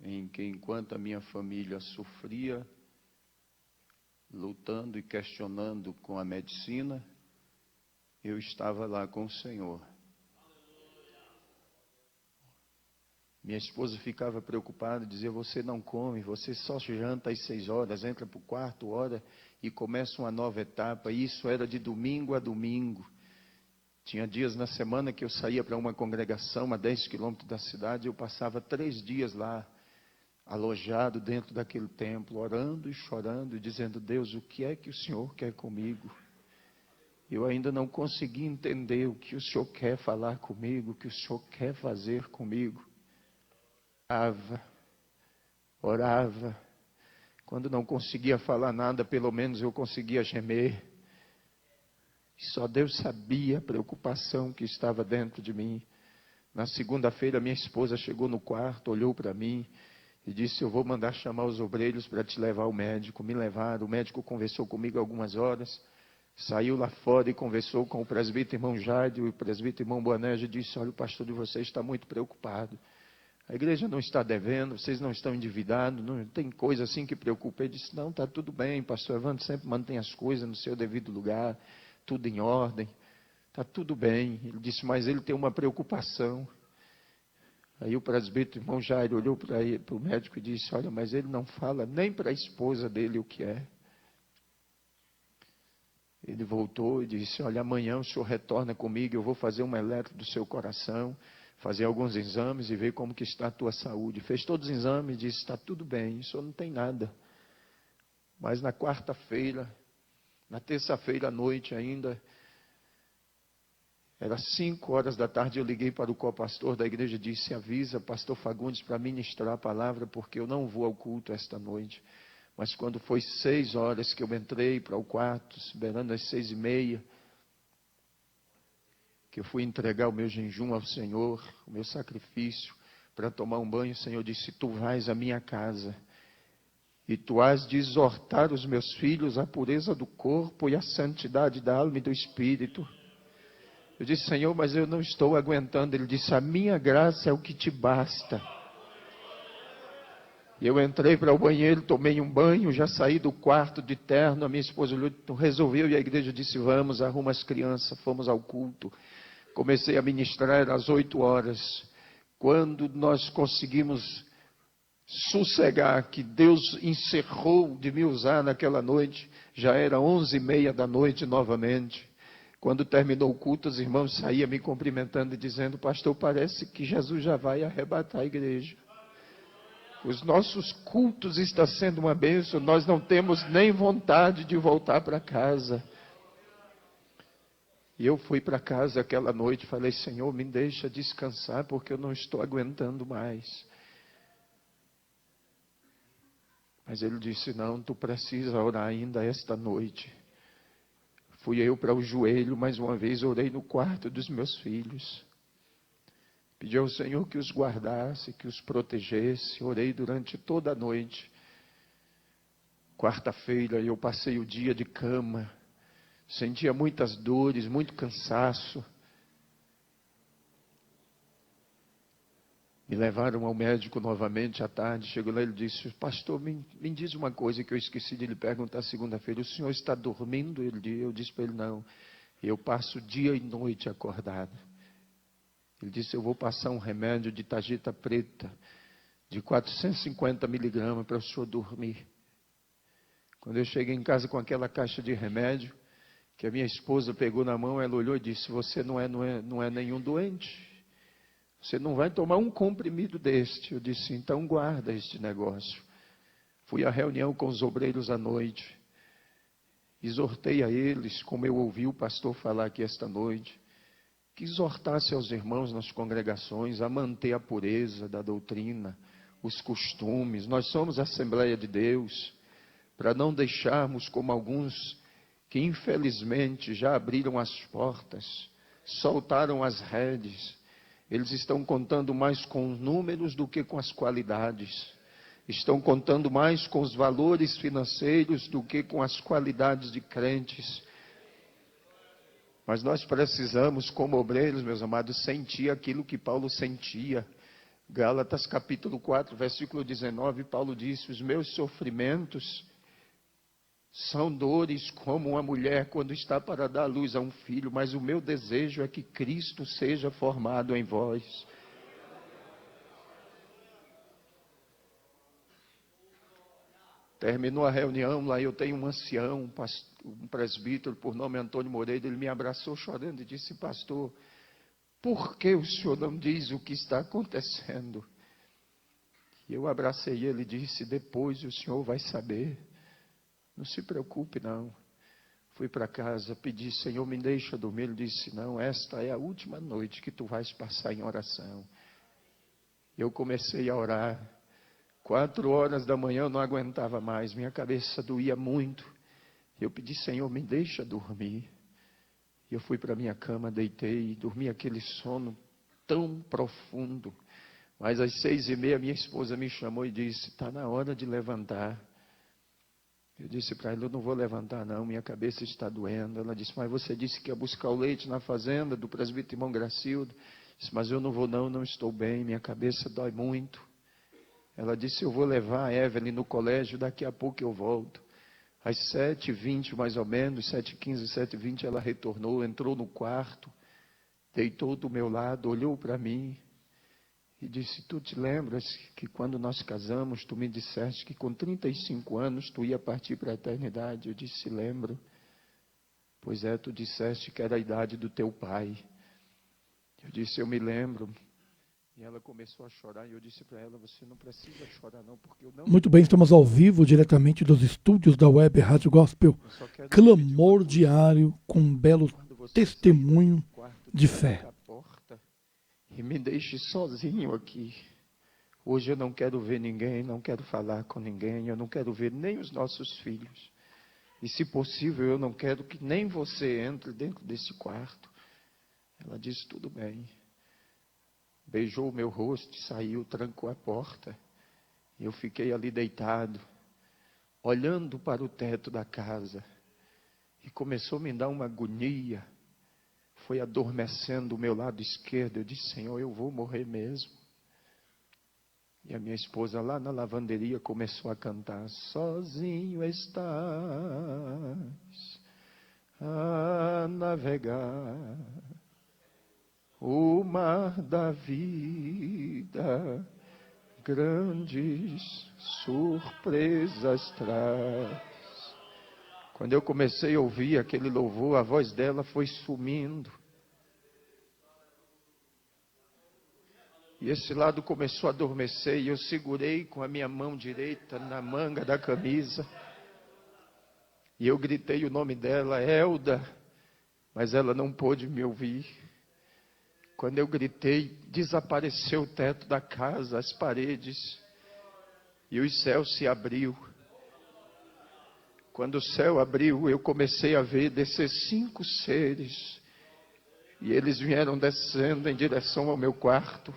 em que, enquanto a minha família sofria, lutando e questionando com a medicina, eu estava lá com o Senhor. Minha esposa ficava preocupada, dizia: você não come, você só janta às 6 horas, entra para o quarto, ora e começa uma nova etapa. E isso era de domingo a domingo. Tinha dias na semana que eu saía para uma congregação a 10 quilômetros da cidade, eu passava 3 dias lá, alojado dentro daquele templo, orando e chorando, e dizendo: Deus, o que é que o Senhor quer comigo? Eu ainda não consegui entender o que o Senhor quer falar comigo, o que o Senhor quer fazer comigo. Orava. Quando não conseguia falar nada, pelo menos eu conseguia gemer. E só Deus sabia a preocupação que estava dentro de mim. Na segunda-feira, minha esposa chegou no quarto, olhou para mim e disse: eu vou mandar chamar os obreiros para te levar ao médico. Me levaram, o médico conversou comigo algumas horas, saiu lá fora e conversou com o presbítero irmão Jairo, e o presbítero irmão Boanerges disse: olha, o pastor de vocês está muito preocupado. A igreja não está devendo, vocês não estão endividados, não tem coisa assim que preocupa. Ele disse: não, está tudo bem, pastor Evandro sempre mantém as coisas no seu devido lugar, tudo em ordem, está tudo bem. Ele disse: mas ele tem uma preocupação. Aí o presbítero irmão Jairo olhou para o médico e disse: olha, mas ele não fala nem para a esposa dele o que é. Ele voltou e disse: olha, amanhã o senhor retorna comigo, eu vou fazer uma eletro do seu coração, fazer alguns exames e ver como que está a tua saúde. Fez todos os exames e disse: está tudo bem, o senhor não tem nada. Mas na quarta-feira, na terça-feira à noite ainda, era 5 horas da tarde, eu liguei para o copastor da igreja e disse: avisa pastor Fagundes para ministrar a palavra, porque eu não vou ao culto esta noite. Mas quando foi 6 horas que eu entrei para o quarto, beirando às 6:30, que eu fui entregar o meu jejum ao Senhor, o meu sacrifício, para tomar um banho, o Senhor disse: tu vais à minha casa, e tu has de exortar os meus filhos à pureza do corpo e à santidade da alma e do espírito. Eu disse: Senhor, mas eu não estou aguentando. Ele disse: a minha graça é o que te basta. E eu entrei para o banheiro, tomei um banho, já saí do quarto de terno, a minha esposa resolveu e a igreja disse: vamos, arruma as crianças, fomos ao culto. Comecei a ministrar às 8 horas. Quando nós conseguimos sossegar, que Deus encerrou de me usar naquela noite, já era 11:30 da noite novamente. Quando terminou o culto, os irmãos saíam me cumprimentando e dizendo: pastor, parece que Jesus já vai arrebatar a igreja. Os nossos cultos estão sendo uma bênção, nós não temos nem vontade de voltar para casa. E eu fui para casa aquela noite e falei: Senhor, me deixa descansar, porque eu não estou aguentando mais. Mas ele disse: não, tu precisa orar ainda esta noite. Fui eu para o joelho, mais uma vez orei no quarto dos meus filhos. Pedi ao Senhor que os guardasse, que os protegesse. Orei durante toda a noite. Quarta-feira eu passei o dia de cama. Sentia muitas dores, muito cansaço. Me levaram ao médico novamente à tarde. Chegou lá e ele disse: pastor, me diz uma coisa que eu esqueci de lhe perguntar segunda-feira. O senhor está dormindo? Eu disse para ele: não. Eu passo dia e noite acordado. Ele disse: eu vou passar um remédio de tarjeta preta, de 450 miligramas para o senhor dormir. Quando eu cheguei em casa com aquela caixa de remédio, que a minha esposa pegou na mão, ela olhou e disse: você não é nenhum doente. Você não vai tomar um comprimido deste. Eu disse: então guarda este negócio. Fui à reunião com os obreiros à noite. Exortei a eles, como eu ouvi o pastor falar aqui esta noite, que exortasse aos irmãos nas congregações a manter a pureza da doutrina, os costumes. Nós somos a Assembleia de Deus, para não deixarmos como alguns que infelizmente já abriram as portas, soltaram as redes. Eles estão contando mais com os números do que com as qualidades. Estão contando mais com os valores financeiros do que com as qualidades de crentes. Mas nós precisamos, como obreiros, meus amados, sentir aquilo que Paulo sentia. Gálatas capítulo 4, versículo 19, Paulo disse: os meus sofrimentos são dores como uma mulher quando está para dar luz a um filho, mas o meu desejo é que Cristo seja formado em vós. Terminou a reunião, lá eu tenho um ancião, um presbítero por nome Antônio Moreira, ele me abraçou chorando e disse: pastor, por que o senhor não diz o que está acontecendo? E eu abracei ele e disse: depois o senhor vai saber, não se preocupe não. Fui para casa, pedi: Senhor, me deixa dormir. Ele disse: não, esta é a última noite que tu vais passar em oração. Eu comecei a orar. 4 horas da manhã eu não aguentava mais, minha cabeça doía muito. Eu pedi: Senhor, me deixa dormir. E eu fui para minha cama, deitei, dormi aquele sono tão profundo. Mas às 6h30 minha esposa me chamou e disse: está na hora de levantar. Eu disse para ela: eu não vou levantar não, minha cabeça está doendo. Ela disse: mas você disse que ia buscar o leite na fazenda do presbítero irmão Gracildo. Eu disse: mas eu não vou não estou bem, minha cabeça dói muito. Ela disse: eu vou levar a Evelyn no colégio, daqui a pouco eu volto. Às 7h20 mais ou menos, 7h15, 7h20, ela retornou, entrou no quarto, deitou do meu lado, olhou para mim e disse: tu te lembras que quando nós casamos, tu me disseste que com 35 anos tu ia partir para a eternidade? Eu disse: lembro. Pois é, tu disseste que era a idade do teu pai. Eu disse: eu me lembro. E ela começou a chorar e eu disse para ela: você não precisa chorar não, porque eu não... Muito bem, estamos ao vivo, diretamente dos estúdios da Web Rádio Gospel. Clamor diário com um belo testemunho de fé. E me deixe sozinho aqui. Hoje eu não quero ver ninguém, não quero falar com ninguém, eu não quero ver nem os nossos filhos. E se possível, eu não quero que nem você entre dentro desse quarto. Ela disse: tudo bem. Beijou o meu rosto e saiu, trancou a porta. Eu fiquei ali deitado, olhando para o teto da casa. E começou a me dar uma agonia. Foi adormecendo o meu lado esquerdo. Eu disse: Senhor, eu vou morrer mesmo. E a minha esposa lá na lavanderia começou a cantar: sozinho estás a navegar o mar da vida, grandes surpresas traz. Quando eu comecei a ouvir aquele louvor, a voz dela foi sumindo. E esse lado começou a adormecer e eu segurei com a minha mão direita na manga da camisa. E eu gritei o nome dela: Elda, mas ela não pôde me ouvir. Quando eu gritei, desapareceu o teto da casa, as paredes, e os céus se abriu. Quando o céu abriu, eu comecei a ver descer 5 seres, e eles vieram descendo em direção ao meu quarto.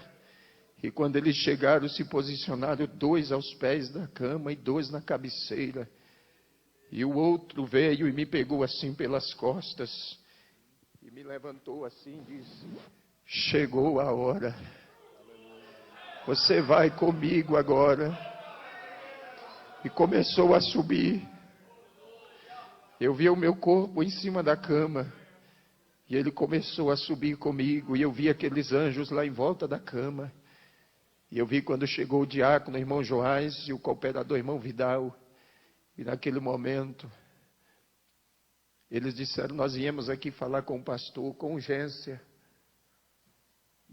E quando eles chegaram, se posicionaram 2 aos pés da cama e 2 na cabeceira. E o outro veio e me pegou assim pelas costas, e me levantou assim e disse: chegou a hora. Você vai comigo agora. E começou a subir. Eu vi o meu corpo em cima da cama. E ele começou a subir comigo. E eu vi aqueles anjos lá em volta da cama. E eu vi quando chegou o diácono, o irmão Joás, e o cooperador, irmão Vidal. E naquele momento, eles disseram: nós viemos aqui falar com o pastor com urgência.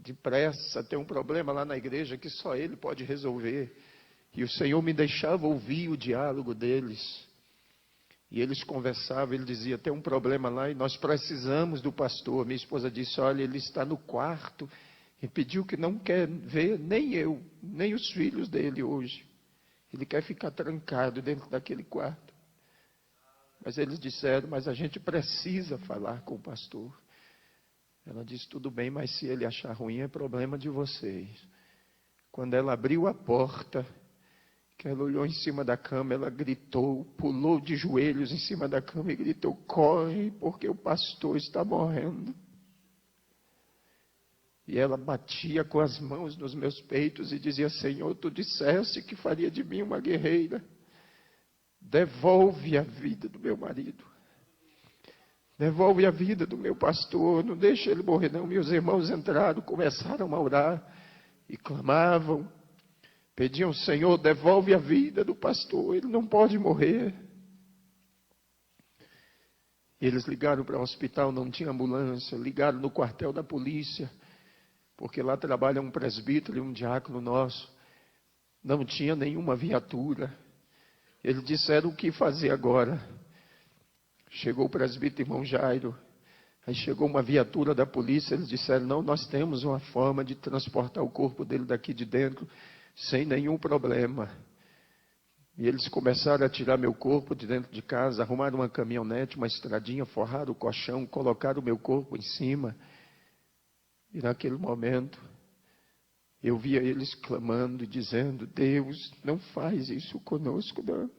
Depressa, tem um problema lá na igreja que só ele pode resolver. E o Senhor me deixava ouvir o diálogo deles. E eles conversavam, ele dizia: tem um problema lá e nós precisamos do pastor. Minha esposa disse: olha, ele está no quarto e pediu que não quer ver nem eu, nem os filhos dele hoje. Ele quer ficar trancado dentro daquele quarto. Mas eles disseram: mas a gente precisa falar com o pastor. Ela disse: tudo bem, mas se ele achar ruim é problema de vocês. Quando ela abriu a porta, que ela olhou em cima da cama, ela gritou, pulou de joelhos em cima da cama e gritou: corre, porque o pastor está morrendo. E ela batia com as mãos nos meus peitos e dizia: Senhor, tu disseste que faria de mim uma guerreira. Devolve a vida do meu marido. Devolve a vida do meu pastor. Não deixa ele morrer, não. Meus irmãos entraram, começaram a orar e clamavam. Pediam: Senhor, devolve a vida do pastor. Ele não pode morrer. Eles ligaram para o hospital, não tinha ambulância. Ligaram no quartel da polícia, porque lá trabalha um presbítero e um diácono nosso. Não tinha nenhuma viatura. Eles disseram: o que fazer agora? Chegou o presbítero irmão Jairo. Aí chegou uma viatura da polícia. Eles disseram: não, nós temos uma forma de transportar o corpo dele daqui de dentro sem nenhum problema. E eles começaram a tirar meu corpo de dentro de casa, arrumaram uma caminhonete, uma estradinha, forraram o colchão, colocaram o meu corpo em cima. E naquele momento, eu via eles clamando e dizendo: Deus, não faz isso conosco, não.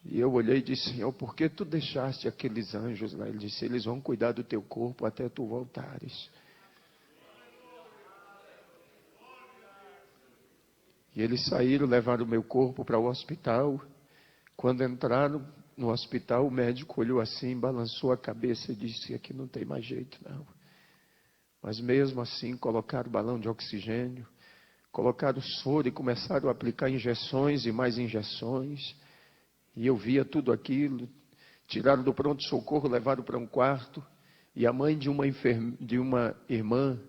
E eu olhei e disse: Senhor, por que tu deixaste aqueles anjos lá? Ele disse: eles vão cuidar do teu corpo até tu voltares. E eles saíram, levaram o meu corpo para o hospital. Quando entraram no hospital, o médico olhou assim, balançou a cabeça e disse: aqui não tem mais jeito, não. Mas mesmo assim, colocaram balão de oxigênio, colocaram soro e começaram a aplicar injeções e mais injeções. E eu via tudo aquilo. Tiraram do pronto-socorro, levaram para um quarto. E a mãe de uma irmã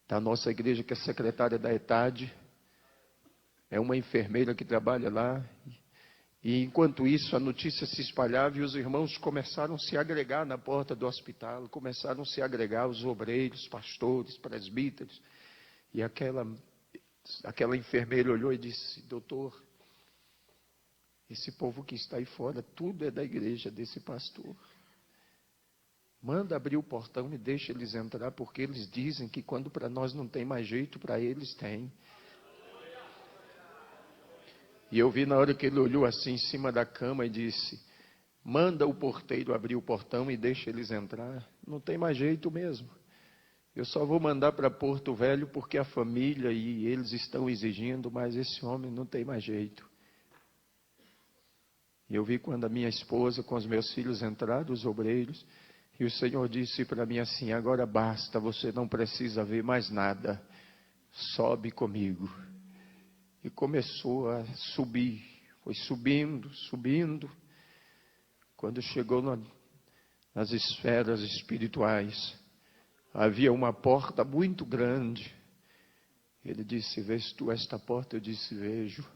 da nossa igreja, que é secretária da ETAD, é uma enfermeira que trabalha lá. E enquanto isso, a notícia se espalhava e os irmãos começaram a se agregar na porta do hospital. Começaram a se agregar os obreiros, pastores, presbíteros. E aquela enfermeira olhou e disse: doutor, esse povo que está aí fora, tudo é da igreja desse pastor. Manda abrir o portão e deixa eles entrar, porque eles dizem que quando para nós não tem mais jeito, para eles tem. E eu vi na hora que ele olhou assim em cima da cama e disse: manda o porteiro abrir o portão e deixa eles entrar. Não tem mais jeito mesmo. Eu só vou mandar para Porto Velho porque a família e eles estão exigindo, mas esse homem não tem mais jeito. E eu vi quando a minha esposa com os meus filhos entraram, os obreiros, e o Senhor disse para mim assim: agora basta, você não precisa ver mais nada, sobe comigo. E começou a subir, foi subindo, subindo. Quando chegou nas esferas espirituais, havia uma porta muito grande. Ele disse: vês tu esta porta? Eu disse: vejo.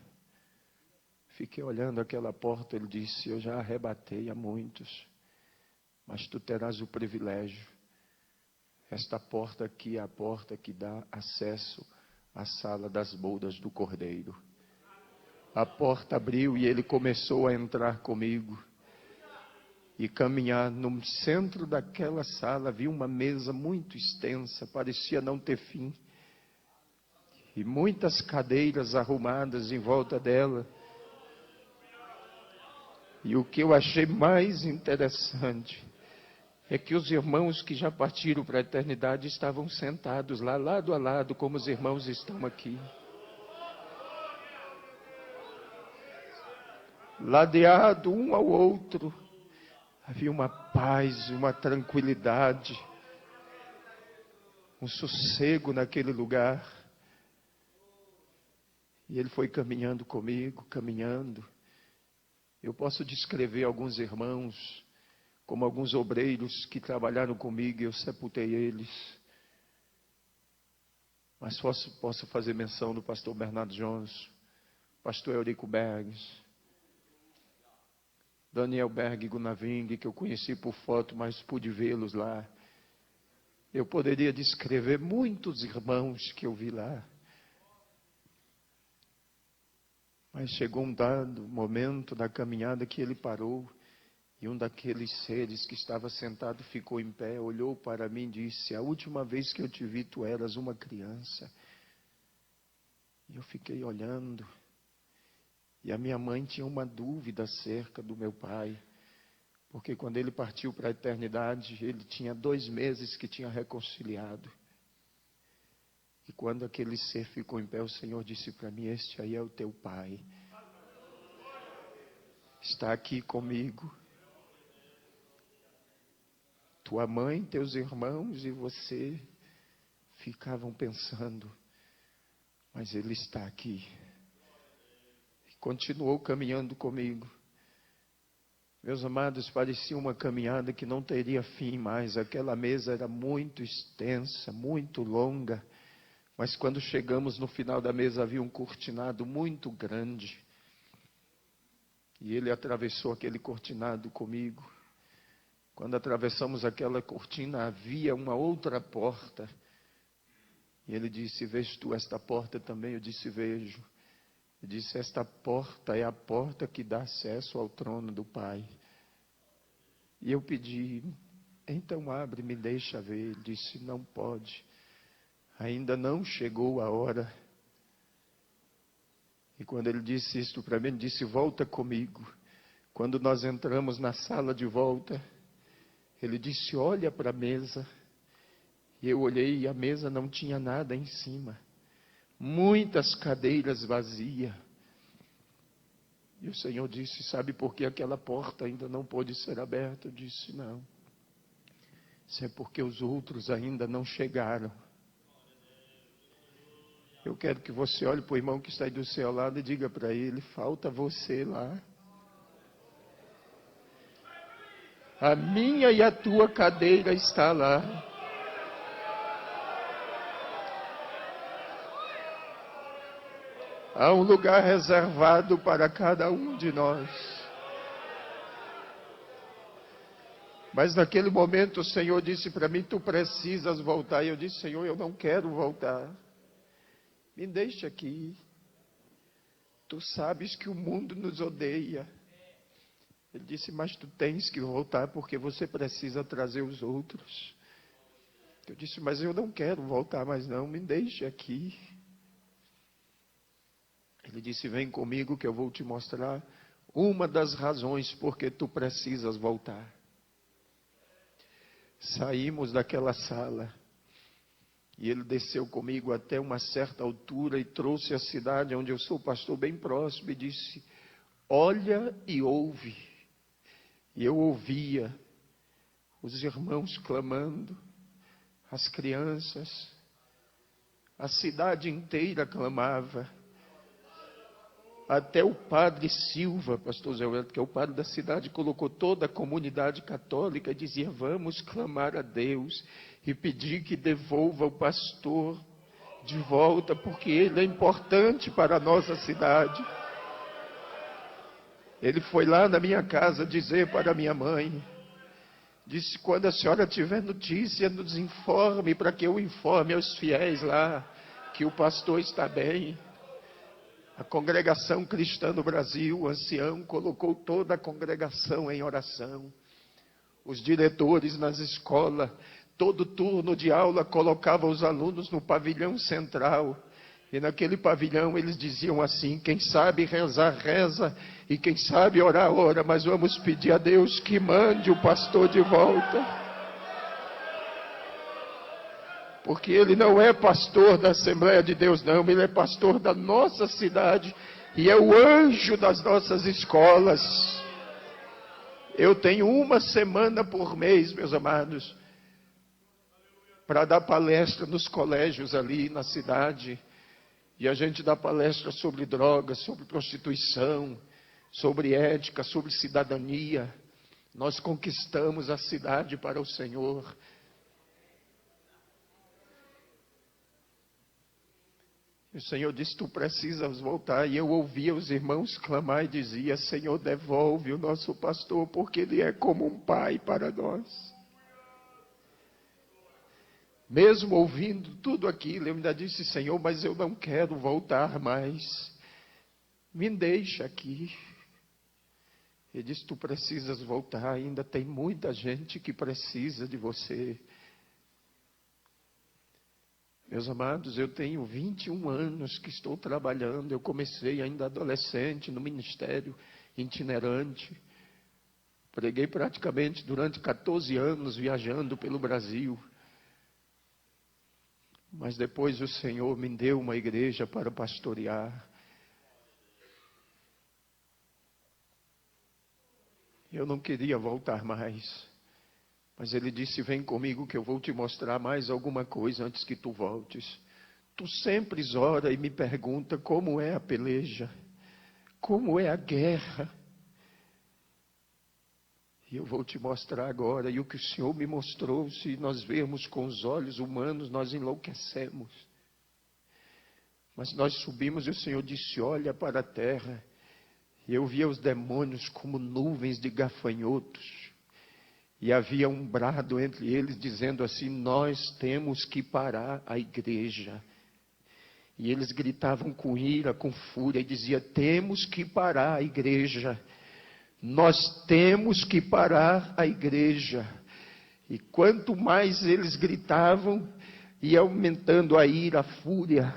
Fiquei olhando aquela porta. Ele disse: eu já arrebatei a muitos, mas tu terás o privilégio. Esta porta aqui é a porta que dá acesso à sala das bodas do Cordeiro. A porta abriu e ele começou a entrar comigo e caminhar. No centro daquela sala havia uma mesa muito extensa, parecia não ter fim, e muitas cadeiras arrumadas em volta dela. E o que eu achei mais interessante é que os irmãos que já partiram para a eternidade estavam sentados lá, lado a lado, como os irmãos estão aqui. Ladeado um ao outro, havia uma paz, uma tranquilidade, um sossego naquele lugar. E ele foi caminhando comigo, caminhando. Eu posso descrever alguns irmãos, como alguns obreiros que trabalharam comigo, e eu sepultei eles. Mas posso fazer menção do pastor Bernardo Jones, pastor Eurico Bergs, Daniel Berg Gunaving, que eu conheci por foto, mas pude vê-los lá. Eu poderia descrever muitos irmãos que eu vi lá. Mas chegou um dado momento da caminhada que ele parou, e um daqueles seres que estava sentado ficou em pé, olhou para mim e disse: a última vez que eu te vi, tu eras uma criança. E eu fiquei olhando. E a minha mãe tinha uma dúvida acerca do meu pai. Porque quando ele partiu para a eternidade, ele tinha 2 meses que tinha reconciliado. E quando aquele ser ficou em pé, o Senhor disse para mim: este aí é o teu pai. Está aqui comigo. Tua mãe, teus irmãos e você ficavam pensando, mas ele está aqui. E continuou caminhando comigo. Meus amados, parecia uma caminhada que não teria fim mais. Aquela mesa era muito extensa, muito longa. Mas quando chegamos no final da mesa, havia um cortinado muito grande. E ele atravessou aquele cortinado comigo. Quando atravessamos aquela cortina, havia uma outra porta. E ele disse: vês tu esta porta também? Eu disse: vejo. Ele disse: esta porta é a porta que dá acesso ao trono do Pai. E eu pedi: então abre, me deixa ver. Ele disse: não pode. Ainda não chegou a hora. E quando ele disse isto para mim, ele disse: volta comigo. Quando nós entramos na sala de volta, ele disse: olha para a mesa. E eu olhei e a mesa não tinha nada em cima. Muitas cadeiras vazias. E o Senhor disse: sabe por que aquela porta ainda não pôde ser aberta? Eu disse: não. Isso é porque os outros ainda não chegaram. Eu quero que você olhe para o irmão que está aí do seu lado e diga para ele: falta você lá. A minha e a tua cadeira está lá. Há um lugar reservado para cada um de nós. Mas naquele momento o Senhor disse para mim: tu precisas voltar. E eu disse: Senhor, eu não quero voltar. Me deixa aqui. Tu sabes que o mundo nos odeia. Ele disse: mas tu tens que voltar porque você precisa trazer os outros. Eu disse: mas eu não quero voltar mais não, me deixe aqui. Ele disse: vem comigo que eu vou te mostrar uma das razões porque tu precisas voltar. Saímos daquela sala e ele desceu comigo até uma certa altura e trouxe a cidade onde eu sou pastor bem próximo e disse: olha e ouve. E eu ouvia os irmãos clamando, as crianças, a cidade inteira clamava. Até o padre Silva, pastor Zé Wellington, que é o padre da cidade, colocou toda a comunidade católica e dizia: vamos clamar a Deus e pedir que devolva o pastor de volta, porque ele é importante para a nossa cidade. Ele foi lá na minha casa dizer para a minha mãe, disse: quando a senhora tiver notícia, nos informe, para que eu informe aos fiéis lá, que o pastor está bem. A congregação cristã no Brasil, o ancião, colocou toda a congregação em oração. Os diretores nas escolas, todo turno de aula, colocavam os alunos no pavilhão central. E naquele pavilhão eles diziam assim: quem sabe rezar, reza, e quem sabe orar, ora, mas vamos pedir a Deus que mande o pastor de volta. Porque ele não é pastor da Assembleia de Deus, não, ele é pastor da nossa cidade e é o anjo das nossas escolas. Eu tenho uma semana por mês, meus amados, para dar palestra nos colégios ali na cidade. E a gente dá palestra sobre drogas, sobre prostituição, sobre ética, sobre cidadania. Nós conquistamos a cidade para o Senhor. E o Senhor disse: tu precisas voltar. E eu ouvia os irmãos clamar e dizia: Senhor, devolve o nosso pastor, porque ele é como um pai para nós. Mesmo ouvindo tudo aquilo, eu ainda disse: Senhor, mas eu não quero voltar mais. Me deixa aqui. Ele disse: tu precisas voltar, ainda tem muita gente que precisa de você. Meus amados, eu tenho 21 anos que estou trabalhando. Eu comecei ainda adolescente no ministério itinerante, Preguei praticamente durante 14 anos viajando pelo Brasil. Mas depois o Senhor me deu uma igreja para pastorear. Eu não queria voltar mais. Mas Ele disse, vem comigo que eu vou te mostrar mais alguma coisa antes que tu voltes. Tu sempre ora e me pergunta como é a peleja, como é a guerra. E eu vou te mostrar agora. E o que o Senhor me mostrou, se nós vermos com os olhos humanos, nós enlouquecemos. Mas nós subimos e o Senhor disse, olha para a terra. E eu via os demônios como nuvens de gafanhotos. E havia um brado entre eles dizendo assim, nós temos que parar a igreja. E eles gritavam com ira, com fúria, e diziam, temos que parar a igreja. Nós temos que parar a igreja. E quanto mais eles gritavam, ia aumentando a ira, a fúria.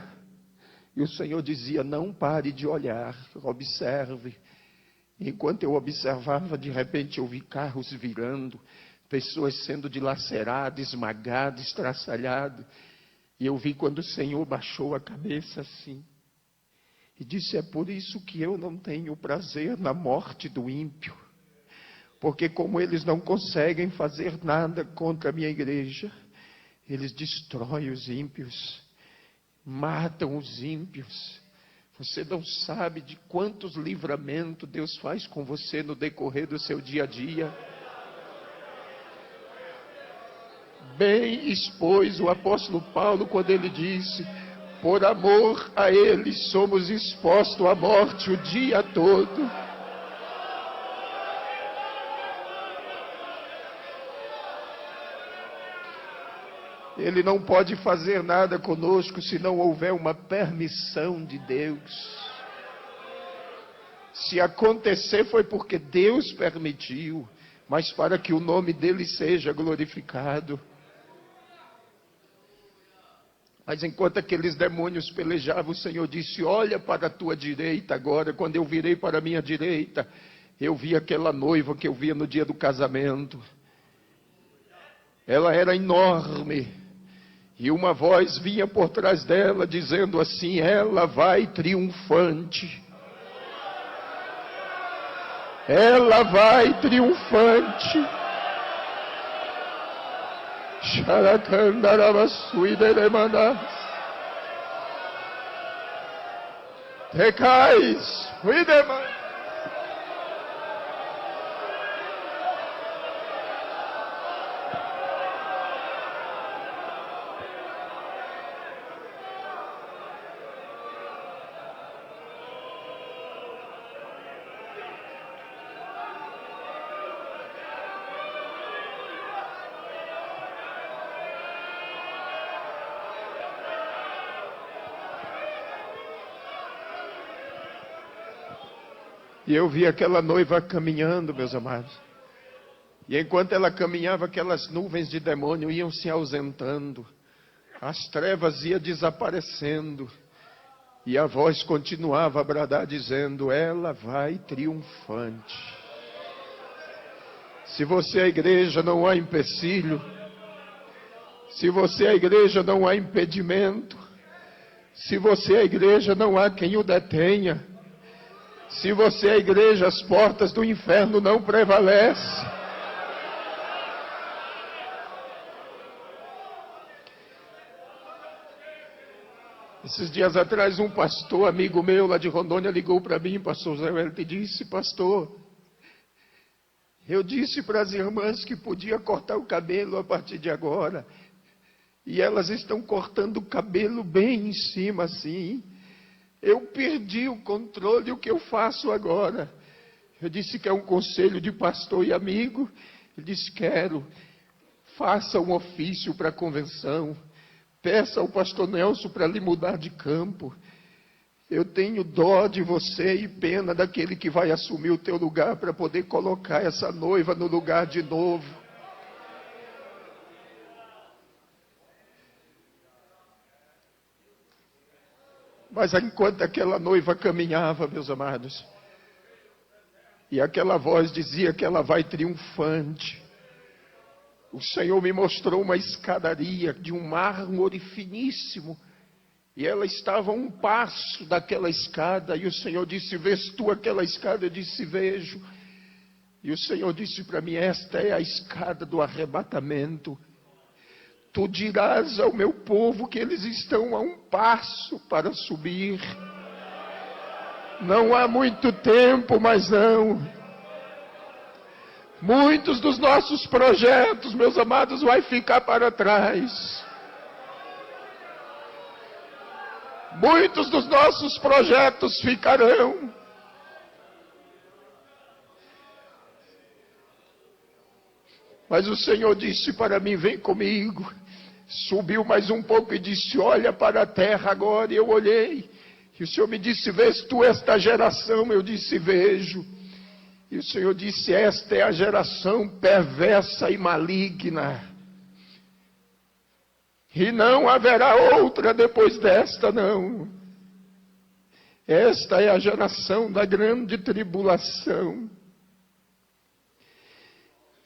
E o Senhor dizia, não pare de olhar, observe. Enquanto eu observava, de repente eu vi carros virando, pessoas sendo dilaceradas, esmagadas, estraçalhadas. E eu vi quando o Senhor baixou a cabeça assim. E disse, é por isso que eu não tenho prazer na morte do ímpio. Porque como eles não conseguem fazer nada contra a minha igreja, eles destroem os ímpios, matam os ímpios. Você não sabe de quantos livramentos Deus faz com você no decorrer do seu dia a dia. Bem expôs o apóstolo Paulo quando ele disse, por amor a Ele somos expostos à morte o dia todo. Ele não pode fazer nada conosco se não houver uma permissão de Deus. Se acontecer foi porque Deus permitiu, mas para que o nome dele seja glorificado. Mas enquanto aqueles demônios pelejavam, o Senhor disse, olha para a tua direita agora. Quando eu virei para a minha direita, eu vi aquela noiva que eu via no dia do casamento. Ela era enorme. E uma voz vinha por trás dela, dizendo assim, ela vai triunfante. Ela vai triunfante. Recais, E eu vi aquela noiva caminhando, meus amados. E enquanto ela caminhava, aquelas nuvens de demônio iam se ausentando. As trevas iam desaparecendo. E a voz continuava a bradar, dizendo, ela vai triunfante. Se você é a igreja, não há empecilho. Se você é a igreja, não há impedimento. Se você é a igreja, não há quem o detenha. Se você é a igreja, as portas do inferno não prevalecem. Esses dias atrás, um pastor, amigo meu lá de Rondônia, ligou para mim, pastor Zé Wellington, e disse, pastor, eu disse para as irmãs que podia cortar o cabelo a partir de agora. E elas estão cortando o cabelo bem em cima assim. Eu perdi o controle, o que eu faço agora? Eu disse que é um conselho de pastor e amigo. Ele disse, quero. Faça um ofício para a convenção. Peça ao pastor Nelson para lhe mudar de campo. Eu tenho dó de você e pena daquele que vai assumir o teu lugar para poder colocar essa noiva no lugar de novo. Mas enquanto aquela noiva caminhava, meus amados, E aquela voz dizia que ela vai triunfante. O Senhor me mostrou uma escadaria de um mármore finíssimo. E ela estava a um passo daquela escada. E o Senhor disse: vês tu aquela escada? Eu disse: vejo. E o Senhor disse para mim: esta é a escada do arrebatamento. Tu dirás ao meu povo que eles estão a um passo para subir. Não há muito tempo, mas não. Muitos dos nossos projetos, meus amados, vai ficar para trás. Muitos dos nossos projetos ficarão. Mas o Senhor disse para mim: vem comigo. Subiu mais um pouco e disse: olha para a terra agora. E eu olhei. E o Senhor me disse: vês tu esta geração? Eu disse: vejo. E o Senhor disse: esta é a geração perversa e maligna. E não haverá outra depois desta, não. Esta é a geração da grande tribulação.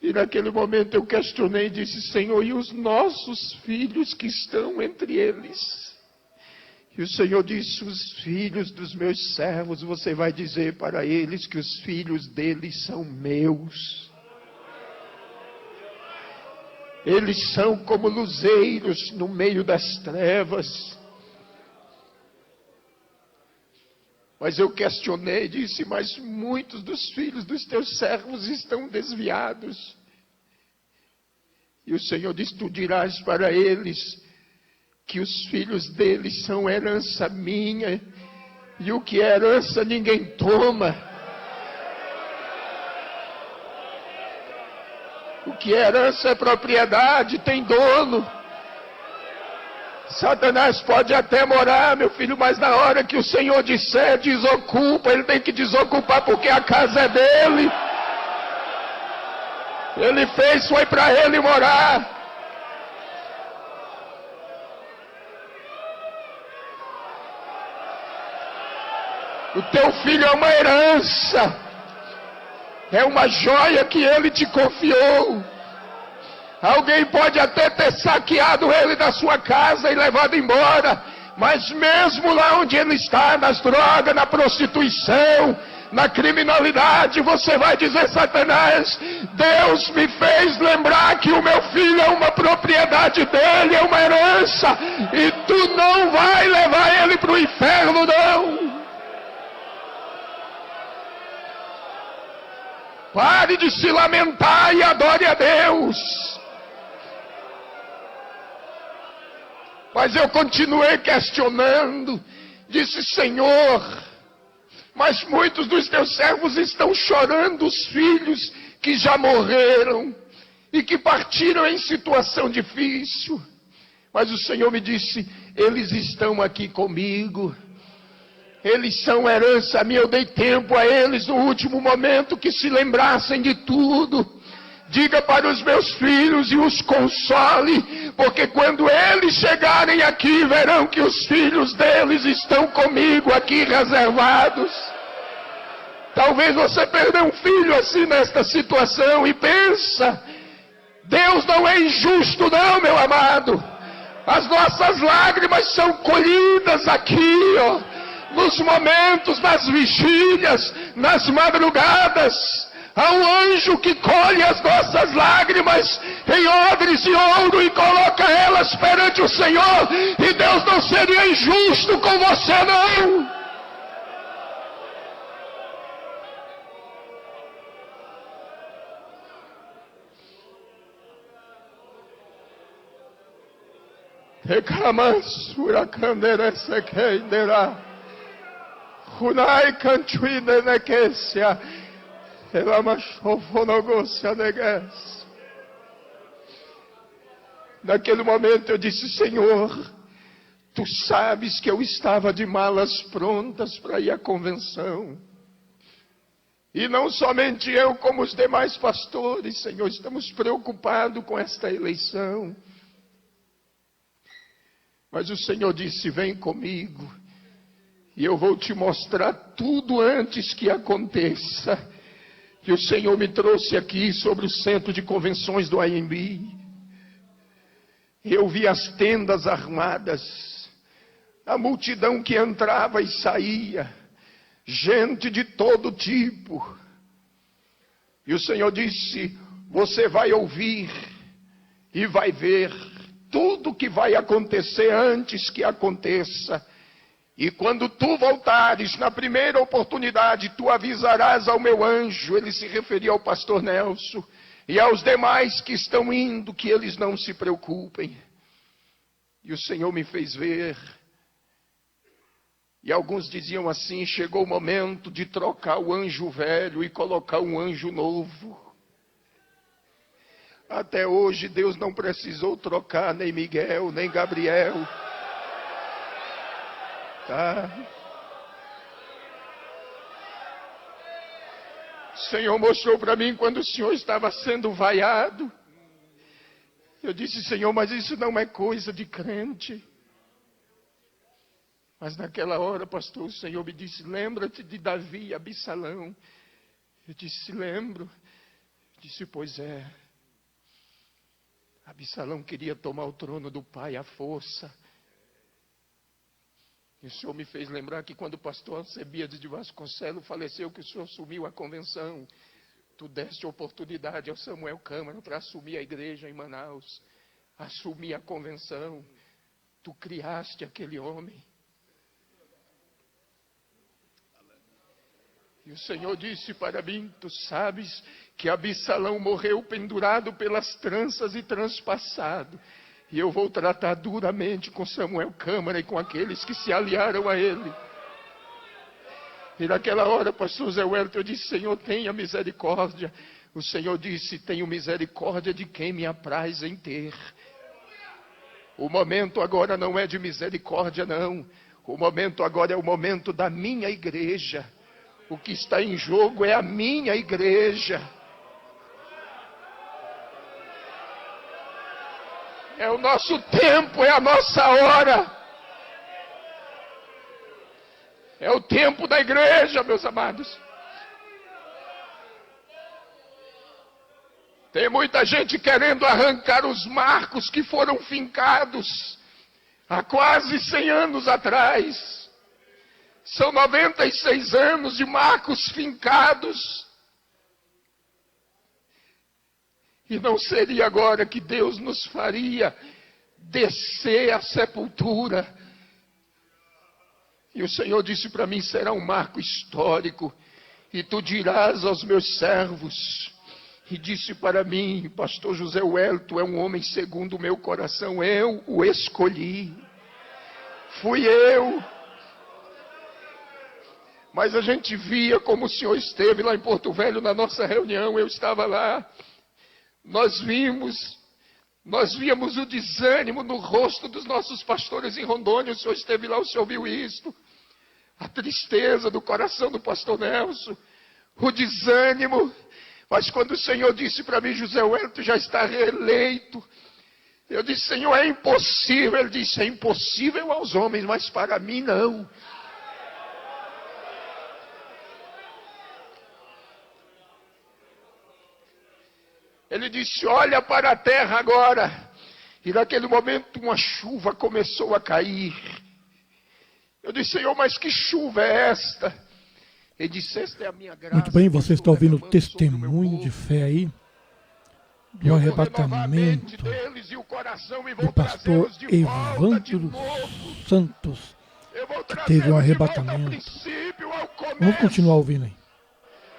E naquele momento eu questionei e disse: Senhor, e os nossos filhos que estão entre eles? E o Senhor disse: os filhos dos meus servos, você vai dizer para eles que os filhos deles são meus. Eles são como luzeiros no meio das trevas. Mas eu questionei e disse: mas muitos dos filhos dos teus servos estão desviados. E o Senhor disse: tu dirás para eles que os filhos deles são herança minha, e o que é herança ninguém toma. O que é herança é propriedade, tem dono. Satanás pode até morar, meu filho, mas na hora que o Senhor disser desocupa, ele tem que desocupar, porque a casa é dele. Ele fez, foi para ele morar. O teu filho é uma herança. É uma joia que ele te confiou. Alguém pode até ter saqueado ele da sua casa e levado embora. Mas mesmo lá onde ele está, nas drogas, na prostituição, na criminalidade, você vai dizer: Satanás, Deus me fez lembrar que o meu filho é uma propriedade dele, é uma herança. E tu não vai levar ele para o inferno, não. Pare de se lamentar e adore a Deus. Mas eu continuei questionando. Disse: Senhor, mas muitos dos teus servos estão chorando os filhos que já morreram e que partiram em situação difícil. Mas o Senhor me disse: eles estão aqui comigo. Eles são herança minha. Eu dei tempo a eles no último momento que se lembrassem de tudo. Diga para os meus filhos e os console, porque quando eles chegarem aqui, verão que os filhos deles estão comigo aqui reservados. Talvez você perdeu um filho assim nesta situação e pensa: Deus não é injusto não, meu amado. As nossas lágrimas são colhidas aqui, ó. Nos momentos, nas vigílias, nas madrugadas, há um anjo que colhe as nossas lágrimas em odres de ouro e coloca elas perante o Senhor. E Deus não seria injusto com você, não. Reclamansura canderese quenderá. Hunai cantuine nequecia. Ela machofonogocia negues. Naquele momento eu disse: Senhor, tu sabes que eu estava de malas prontas para ir à convenção. E não somente eu, como os demais pastores, Senhor, estamos preocupados com esta eleição. Mas o Senhor disse: vem comigo, e eu vou te mostrar tudo antes que aconteça. E o Senhor me trouxe aqui sobre o centro de convenções do AMB. Eu vi as tendas armadas, a multidão que entrava e saía, gente de todo tipo. E o Senhor disse: você vai ouvir e vai ver tudo que vai acontecer antes que aconteça. E quando tu voltares, na primeira oportunidade, tu avisarás ao meu anjo. Ele se referia ao pastor Nelson e aos demais que estão indo, que eles não se preocupem. E o Senhor me fez ver. E alguns diziam assim: chegou o momento de trocar o anjo velho e colocar um anjo novo. Até hoje Deus não precisou trocar nem Miguel, nem Gabriel. Tá? O Senhor mostrou para mim quando o Senhor estava sendo vaiado. Eu disse: Senhor, mas isso não é coisa de crente. Mas naquela hora, pastor, o Senhor me disse: lembra-te de Davi e Absalão. Eu disse: lembro. Eu disse: pois é. Absalão queria tomar o trono do pai à força. E o Senhor me fez lembrar que quando o pastor Alcebiades de Vasconcelos faleceu, que o Senhor assumiu a convenção, tu deste oportunidade ao Samuel Câmara para assumir a igreja em Manaus, assumir a convenção. Tu criaste aquele homem. E o Senhor disse para mim: tu sabes que Absalão morreu pendurado pelas tranças e transpassado. E eu vou tratar duramente com Samuel Câmara e com aqueles que se aliaram a ele. E naquela hora, pastor Zé Wellington, eu disse: Senhor, tenha misericórdia. O Senhor disse: tenho misericórdia de quem me apraz em ter. O momento agora não é de misericórdia, não. O momento agora é o momento da minha igreja. O que está em jogo é a minha igreja. É o nosso tempo, é a nossa hora. É o tempo da igreja, meus amados. Tem muita gente querendo arrancar os marcos que foram fincados há quase 100 anos atrás. São 96 anos de marcos fincados. E não seria agora que Deus nos faria descer à sepultura. E o Senhor disse para mim: será um marco histórico. E tu dirás aos meus servos. E disse para mim: pastor José Wellington é um homem segundo o meu coração. Eu o escolhi. Fui eu. Mas a gente via como o senhor esteve lá em Porto Velho na nossa reunião. Eu estava lá. Nós víamos o desânimo no rosto dos nossos pastores em Rondônia. O senhor esteve lá, o senhor viu isso. A tristeza do coração do pastor Nelson. O desânimo. Mas quando o Senhor disse para mim: José Wellington já está reeleito. Eu disse: Senhor, é impossível. Ele disse: é impossível aos homens, mas para mim não. Ele disse: olha para a terra agora. E naquele momento uma chuva começou a cair. Eu disse: Senhor, mas que chuva é esta? Ele disse: esta é a minha graça. Muito bem, você está ouvindo o testemunho de fé aí, do arrebatamento do pastor Evandro Santos, que teve um arrebatamento. Vamos continuar ouvindo aí.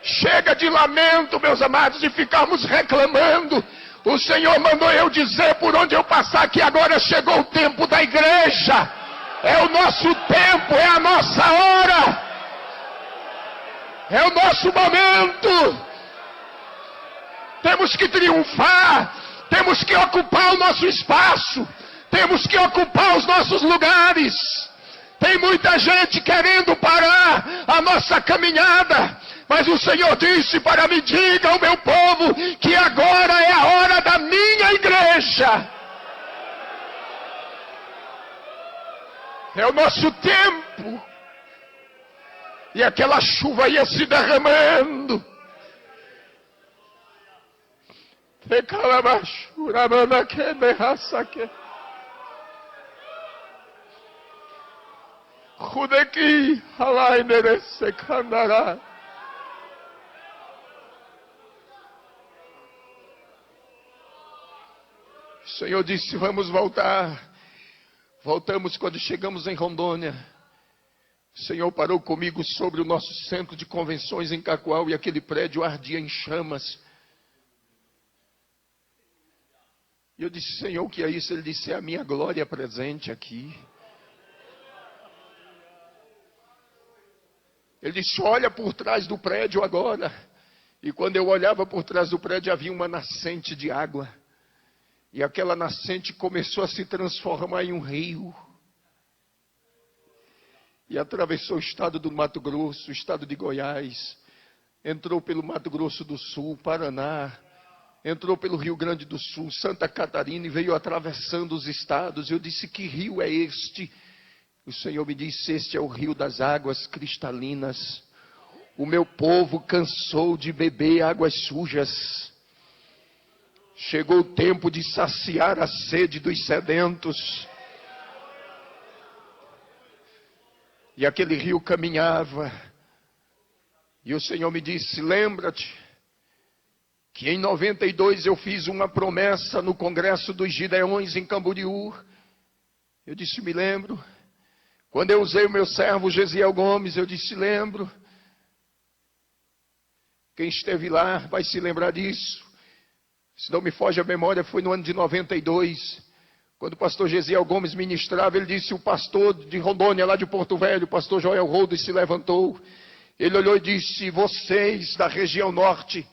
Chega de lamento, meus amados, de ficarmos reclamando. O Senhor mandou eu dizer por onde eu passar que agora chegou o tempo da igreja. É o nosso tempo, é a nossa hora. É o nosso momento. Temos que triunfar. Temos que ocupar o nosso espaço. Temos que ocupar os nossos lugares. Tem muita gente querendo parar a nossa caminhada. Mas o Senhor disse para mim: diga ao meu povo que agora é a hora da minha igreja. É o nosso tempo. E aquela chuva ia se derramando. Rudeki halainere sekandara. O Senhor disse, vamos voltar. Voltamos quando chegamos em Rondônia. O Senhor parou comigo sobre o nosso centro de convenções em Cacoal e aquele prédio ardia em chamas. E eu disse, Senhor, o que é isso? Ele disse, é a minha glória presente aqui. Ele disse, olha por trás do prédio agora. E quando eu olhava por trás do prédio, havia uma nascente de água. E aquela nascente começou a se transformar em um rio. E atravessou o estado do Mato Grosso, o estado de Goiás. Entrou pelo Mato Grosso do Sul, Paraná. Entrou pelo Rio Grande do Sul, Santa Catarina e veio atravessando os estados. Eu disse, que rio é este? O Senhor me disse, este é o rio das águas cristalinas. O meu povo cansou de beber águas sujas. Chegou o tempo de saciar a sede dos sedentos. E aquele rio caminhava. E o Senhor me disse, lembra-te que em 92 eu fiz uma promessa no Congresso dos Gideões em Camboriú. Eu disse, me lembro. Quando eu usei o meu servo Gesiel Gomes, eu disse, lembro. Quem esteve lá vai se lembrar disso. Se não me foge a memória, foi no ano de 92. Quando o pastor Gesiel Gomes ministrava, ele disse, o pastor de Rondônia, lá de Porto Velho, o pastor Joel Rodos, se levantou. Ele olhou e disse, vocês da região norte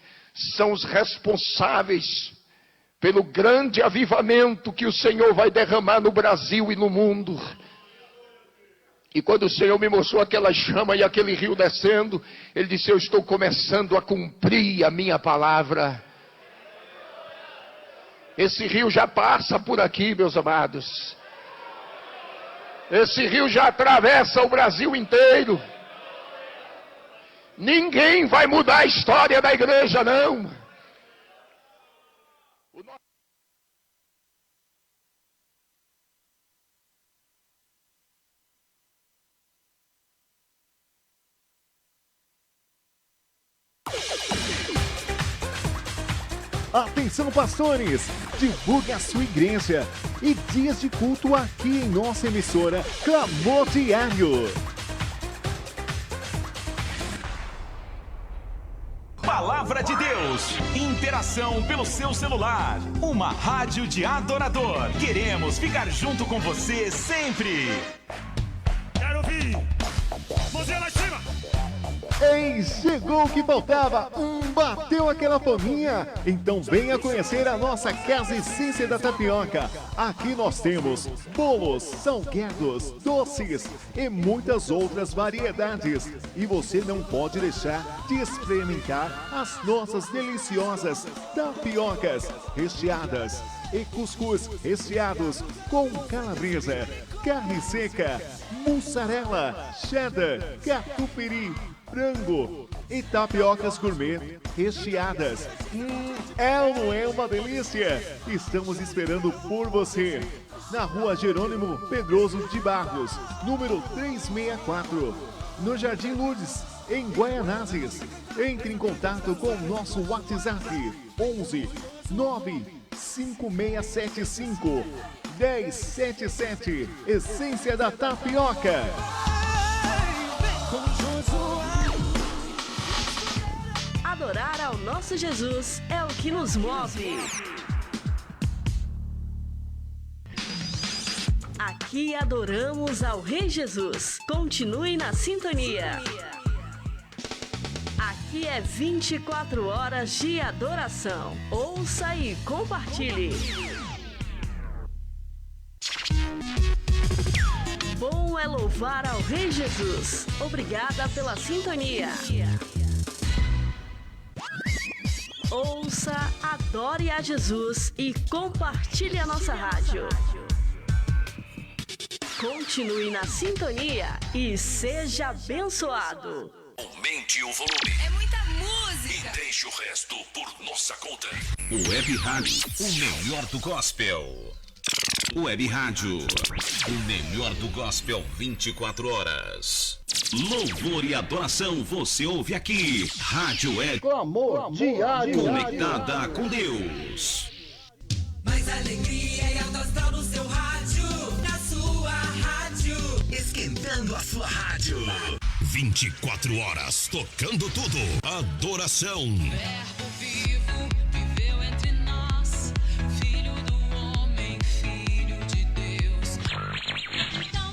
são os responsáveis pelo grande avivamento que o Senhor vai derramar no Brasil e no mundo. E quando o Senhor me mostrou aquela chama e aquele rio descendo, Ele disse, eu estou começando a cumprir a minha palavra. Esse rio já passa por aqui, meus amados. Esse rio já atravessa o Brasil inteiro. Ninguém vai mudar a história da igreja, não. Atenção, pastores! Divulgue a sua igreja e dias de culto aqui em nossa emissora Clamor Diário. Palavra de Deus, interação pelo seu celular, uma rádio de adorador. Queremos ficar junto com você sempre. Quero ouvir. Mãozinha lá em cima. Ei, chegou o que faltava! Bateu aquela fominha? Então venha conhecer a nossa Casa Essência da Tapioca. Aqui nós temos bolos, salgados, doces e muitas outras variedades. E você não pode deixar de experimentar as nossas deliciosas tapiocas recheadas e cuscuz recheados com calabresa, carne seca, mussarela, cheddar, catupiry, frango e tapiocas gourmet recheadas. É ou não é uma delícia? Estamos esperando por você. Na rua Jerônimo Pedroso de Barros, número 364, no Jardim Lourdes, em Guaianazes. Entre em contato com o nosso WhatsApp 11 95675 1077. Essência da Tapioca. Adorar ao nosso Jesus é o que nos move. Aqui adoramos ao Rei Jesus. Continue na sintonia. Aqui é 24 horas de adoração. Ouça e compartilhe. Bom é louvar ao Rei Jesus. Obrigada pela sintonia. Ouça, adore a Jesus e compartilhe a nossa rádio. Continue na sintonia e seja abençoado. Aumente o volume. É muita música. E deixe Deixe o resto por nossa conta. Web Rádio, o melhor do gospel. Web Rádio, o melhor do gospel 24 horas. Louvor e adoração você ouve aqui. Rádio Web. Clamor diário. Conectada com Deus. Mais alegria e alto astral no seu rádio, na sua rádio. Esquentando a sua rádio. 24 horas tocando tudo. Adoração. Verbo vivo viveu entre nós, filho do homem, filho de Deus. Então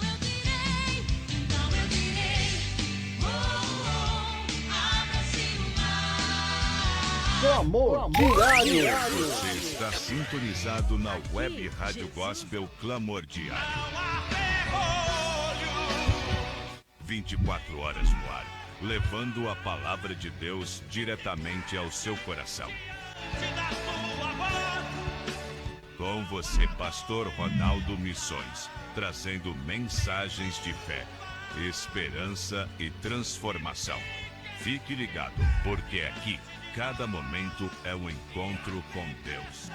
eu direi, abra-se o mar. Clamor diário. Você está sintonizado na Web Rádio Gospel Clamor Diário. 24 horas no ar, levando a palavra de Deus diretamente ao seu coração. Com você, Pastor Ronaldo Missões, trazendo mensagens de fé, esperança e transformação. Fique ligado, porque aqui, cada momento é um encontro com Deus.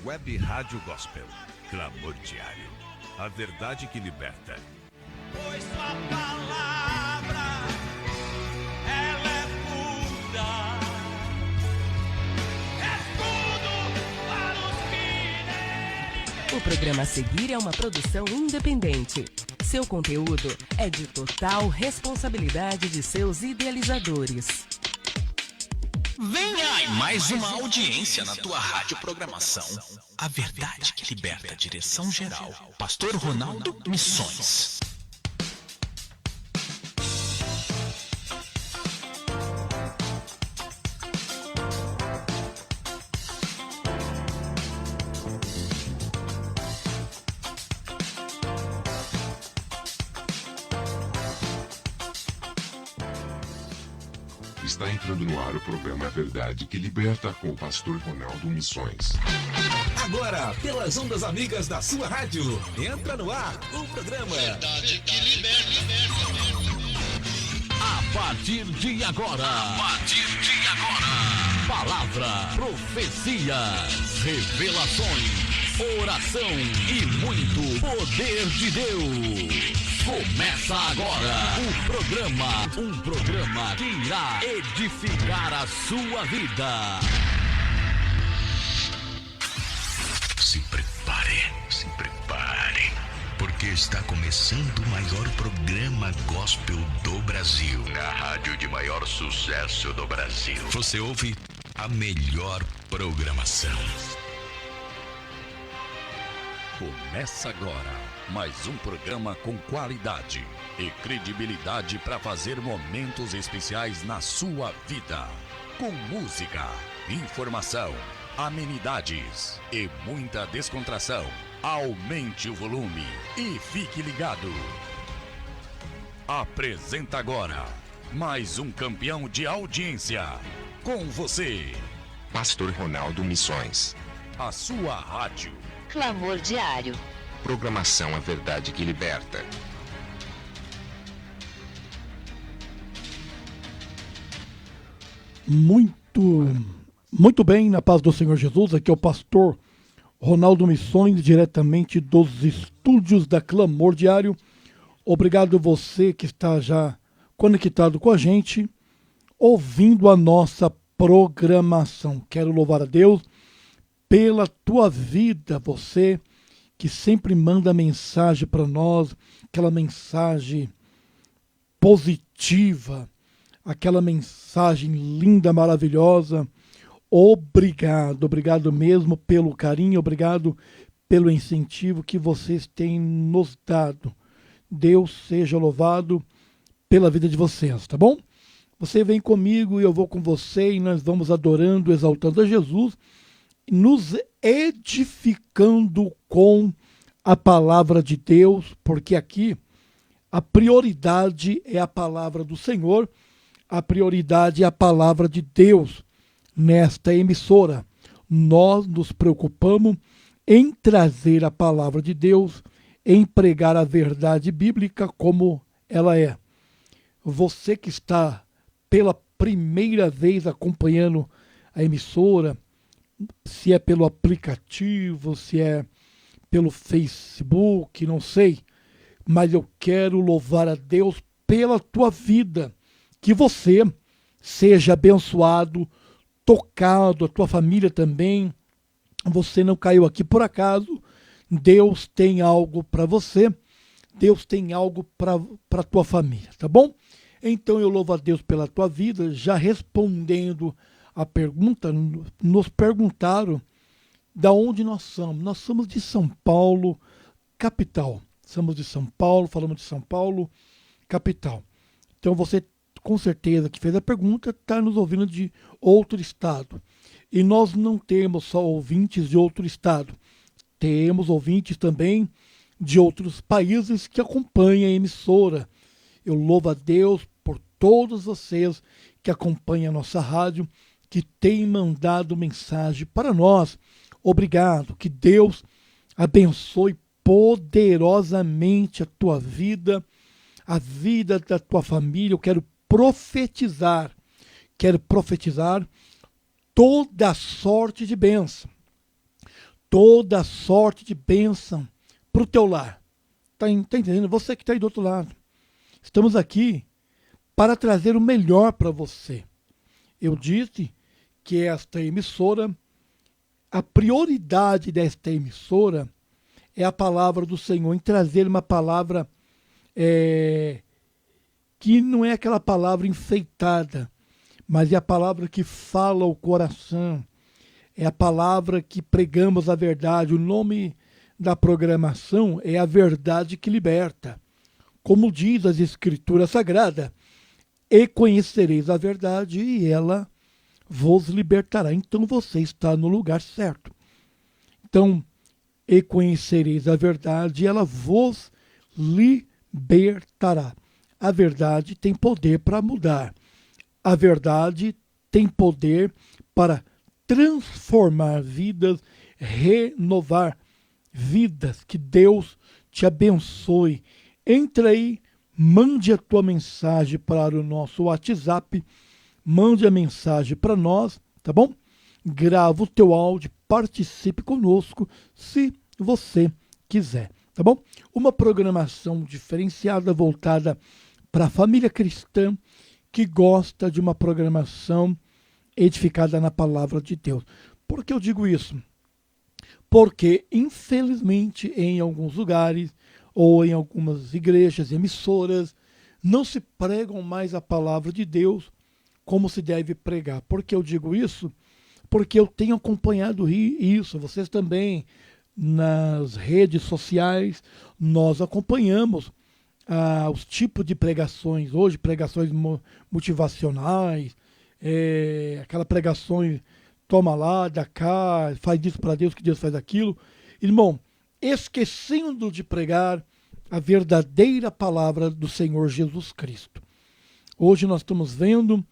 Web Rádio Gospel, Clamor Diário, a verdade que liberta. Pois sua palavra, ela é pura, é tudo para os que nele. O programa a seguir é uma produção independente. Seu conteúdo é de total responsabilidade de seus idealizadores. Venha aí mais uma audiência na tua rádio programação. A verdade que liberta. Direção geral, Pastor Ronaldo Missões. Está entrando no ar o programa Verdade que Liberta com o Pastor Ronaldo Missões. Agora, pelas ondas amigas da sua rádio, entra no ar o programa Verdade que Liberta. A partir de agora. Palavra, profecias, revelações, oração e muito poder de Deus. Começa agora um programa que irá edificar a sua vida. Se prepare, porque está começando o maior programa gospel do Brasil. Na rádio de maior sucesso do Brasil. Você ouve a melhor programação. Começa agora mais um programa com qualidade e credibilidade para fazer momentos especiais na sua vida. Com música, informação, amenidades e muita descontração. Aumente o volume e fique ligado. Apresenta agora mais um campeão de audiência. Com você, Pastor Ronaldo Missões. a sua rádio. Clamor Diário. Programação A Verdade que Liberta. Muito bem, na paz do Senhor Jesus. Aqui é o pastor Ronaldo Missões, diretamente dos estúdios da Clamor Diário. Obrigado você que está já conectado com a gente, ouvindo a nossa programação. Quero louvar a Deus pela tua vida, você que sempre manda mensagem para nós, aquela mensagem positiva, aquela mensagem linda, maravilhosa. Obrigado mesmo pelo carinho, obrigado pelo incentivo que vocês têm nos dado. Deus seja louvado pela vida de vocês, tá bom? Você vem comigo e eu vou com você e nós vamos adorando, exaltando a Jesus, nos edificando com a palavra de Deus, porque aqui a prioridade é a palavra do Senhor, a prioridade é a palavra de Deus. Nesta emissora, nós nos preocupamos em trazer a palavra de Deus, em pregar a verdade bíblica como ela é: você que está pela primeira vez acompanhando a emissora, se é pelo aplicativo, se é pelo Facebook, não sei, mas eu quero louvar a Deus pela tua vida, que você seja abençoado, tocado, a tua família também. Você não caiu aqui por acaso. Deus tem algo para você, Deus tem algo para a tua família, tá bom? Então eu louvo a Deus pela tua vida. Já respondendo a pergunta, nos perguntaram da onde nós somos. Nós somos de São Paulo, capital. Somos de São Paulo, falamos de São Paulo, capital. Então você, com certeza, que fez a pergunta, está nos ouvindo de outro estado. E nós não temos só ouvintes de outro estado. Temos ouvintes também de outros países que acompanham a emissora. Eu louvo a Deus por todos vocês que acompanham a nossa rádio, que têm mandado mensagem para nós. Obrigado. Que Deus abençoe poderosamente a tua vida, a vida da tua família. Eu quero profetizar toda sorte de bênção. Toda sorte de bênção para o teu lar. Tá entendendo? Você que está aí do outro lado. Estamos aqui para trazer o melhor para você. Eu disse que esta emissora, a prioridade desta emissora é a palavra do Senhor, em trazer uma palavra que não é aquela palavra enfeitada, mas é a palavra que fala o coração. É a palavra que pregamos a verdade. O nome da programação é A Verdade que Liberta. Como diz as Escrituras Sagradas, e conhecereis a verdade e ela vos libertará. Então você está no lugar certo. Então, e conhecereis a verdade e ela vos libertará. A verdade tem poder para mudar. A verdade tem poder para transformar vidas, renovar vidas. Que Deus te abençoe. Entra aí, mande a tua mensagem para o nosso WhatsApp, mande a mensagem para nós, tá bom? Grava o teu áudio, participe conosco, se você quiser, tá bom? Uma programação diferenciada, voltada para a família cristã, que gosta de uma programação edificada na palavra de Deus. Por que eu digo isso? Porque, infelizmente, em alguns lugares, ou em algumas igrejas, emissoras, não se pregam mais a palavra de Deus como se deve pregar. Por que eu digo isso? Porque eu tenho acompanhado isso, vocês também, nas redes sociais, nós acompanhamos os tipos de pregações, hoje pregações motivacionais, aquela pregações, toma lá, dá cá, faz isso para Deus, que Deus faz aquilo. Irmão, esquecendo de pregar a verdadeira palavra do Senhor Jesus Cristo. Hoje nós estamos vendo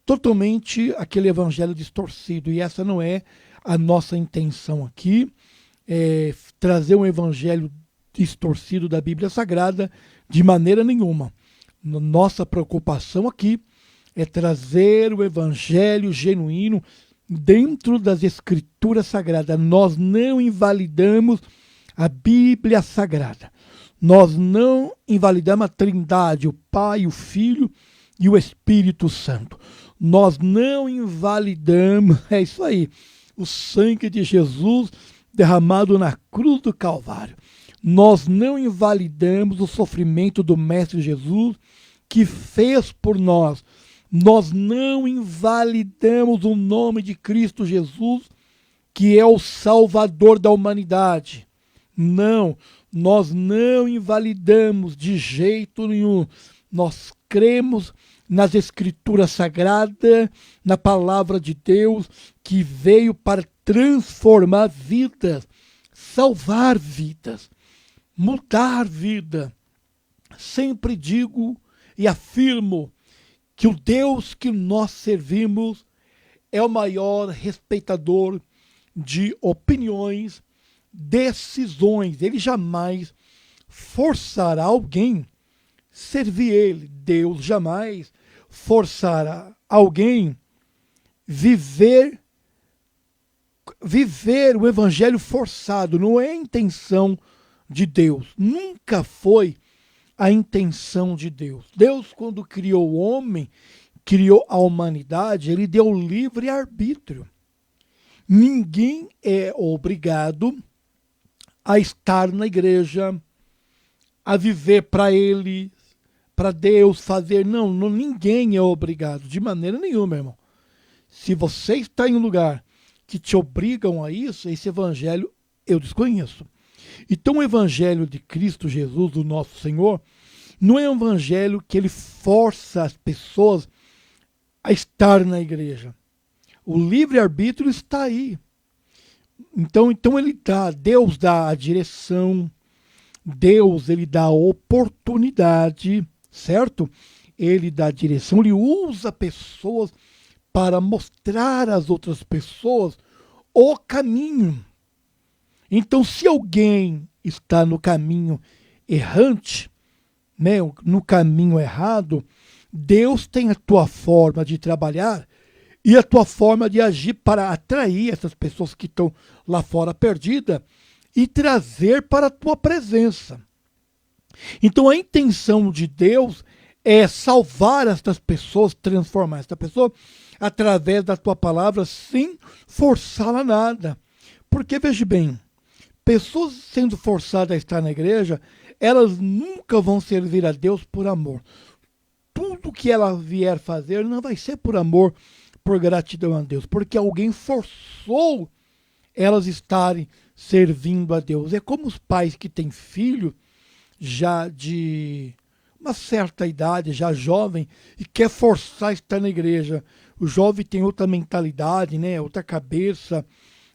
totalmente aquele evangelho distorcido, e essa não é a nossa intenção aqui, trazer um evangelho distorcido da Bíblia Sagrada de maneira nenhuma. Nossa preocupação aqui é trazer o evangelho genuíno dentro das Escrituras Sagradas. Nós não invalidamos a Bíblia Sagrada. Nós não invalidamos a Trindade, o Pai, o Filho e o Espírito Santo. Nós não invalidamos, é isso aí, o sangue de Jesus derramado na cruz do Calvário. Nós não invalidamos o sofrimento do Mestre Jesus que fez por nós. Nós não invalidamos o nome de Cristo Jesus, que é o Salvador da humanidade. Não, nós não invalidamos de jeito nenhum. Nós cremos nas Escrituras Sagradas, na Palavra de Deus, que veio para transformar vidas, salvar vidas, mudar vida. Sempre digo e afirmo que o Deus que nós servimos é o maior respeitador de opiniões, decisões. Ele jamais forçará alguém servir Ele. Deus jamais forçará alguém viver o evangelho forçado. Não é a intenção de Deus. Nunca foi a intenção de Deus. Deus, quando criou o homem, criou a humanidade, ele deu livre arbítrio. Ninguém é obrigado a estar na igreja, a viver para ele, para Deus fazer. Não, ninguém é obrigado, de maneira nenhuma, irmão. Se você está em um lugar que te obrigam a isso, esse evangelho eu desconheço. Então o evangelho de Cristo Jesus, do nosso Senhor, não é um evangelho que ele força as pessoas a estar na igreja. O livre-arbítrio está aí. Então ele dá, Deus dá a direção, Deus ele dá a oportunidade, certo? Ele dá a direção, ele usa pessoas para mostrar às outras pessoas o caminho. Então, se alguém está no caminho errante, né, no caminho errado, Deus tem a tua forma de trabalhar e a tua forma de agir para atrair essas pessoas que estão lá fora perdidas e trazer para a tua presença. Então, a intenção de Deus é salvar estas pessoas, transformar esta pessoa através da tua palavra, sem forçá-la a nada. Porque, veja bem, pessoas sendo forçadas a estar na igreja, elas nunca vão servir a Deus por amor. Tudo que ela vier fazer não vai ser por amor, por gratidão a Deus, porque alguém forçou elas estarem servindo a Deus. É como os pais que têm filho já de uma certa idade, já jovem, e quer forçar a estar na igreja. O jovem tem outra mentalidade, né? Outra cabeça.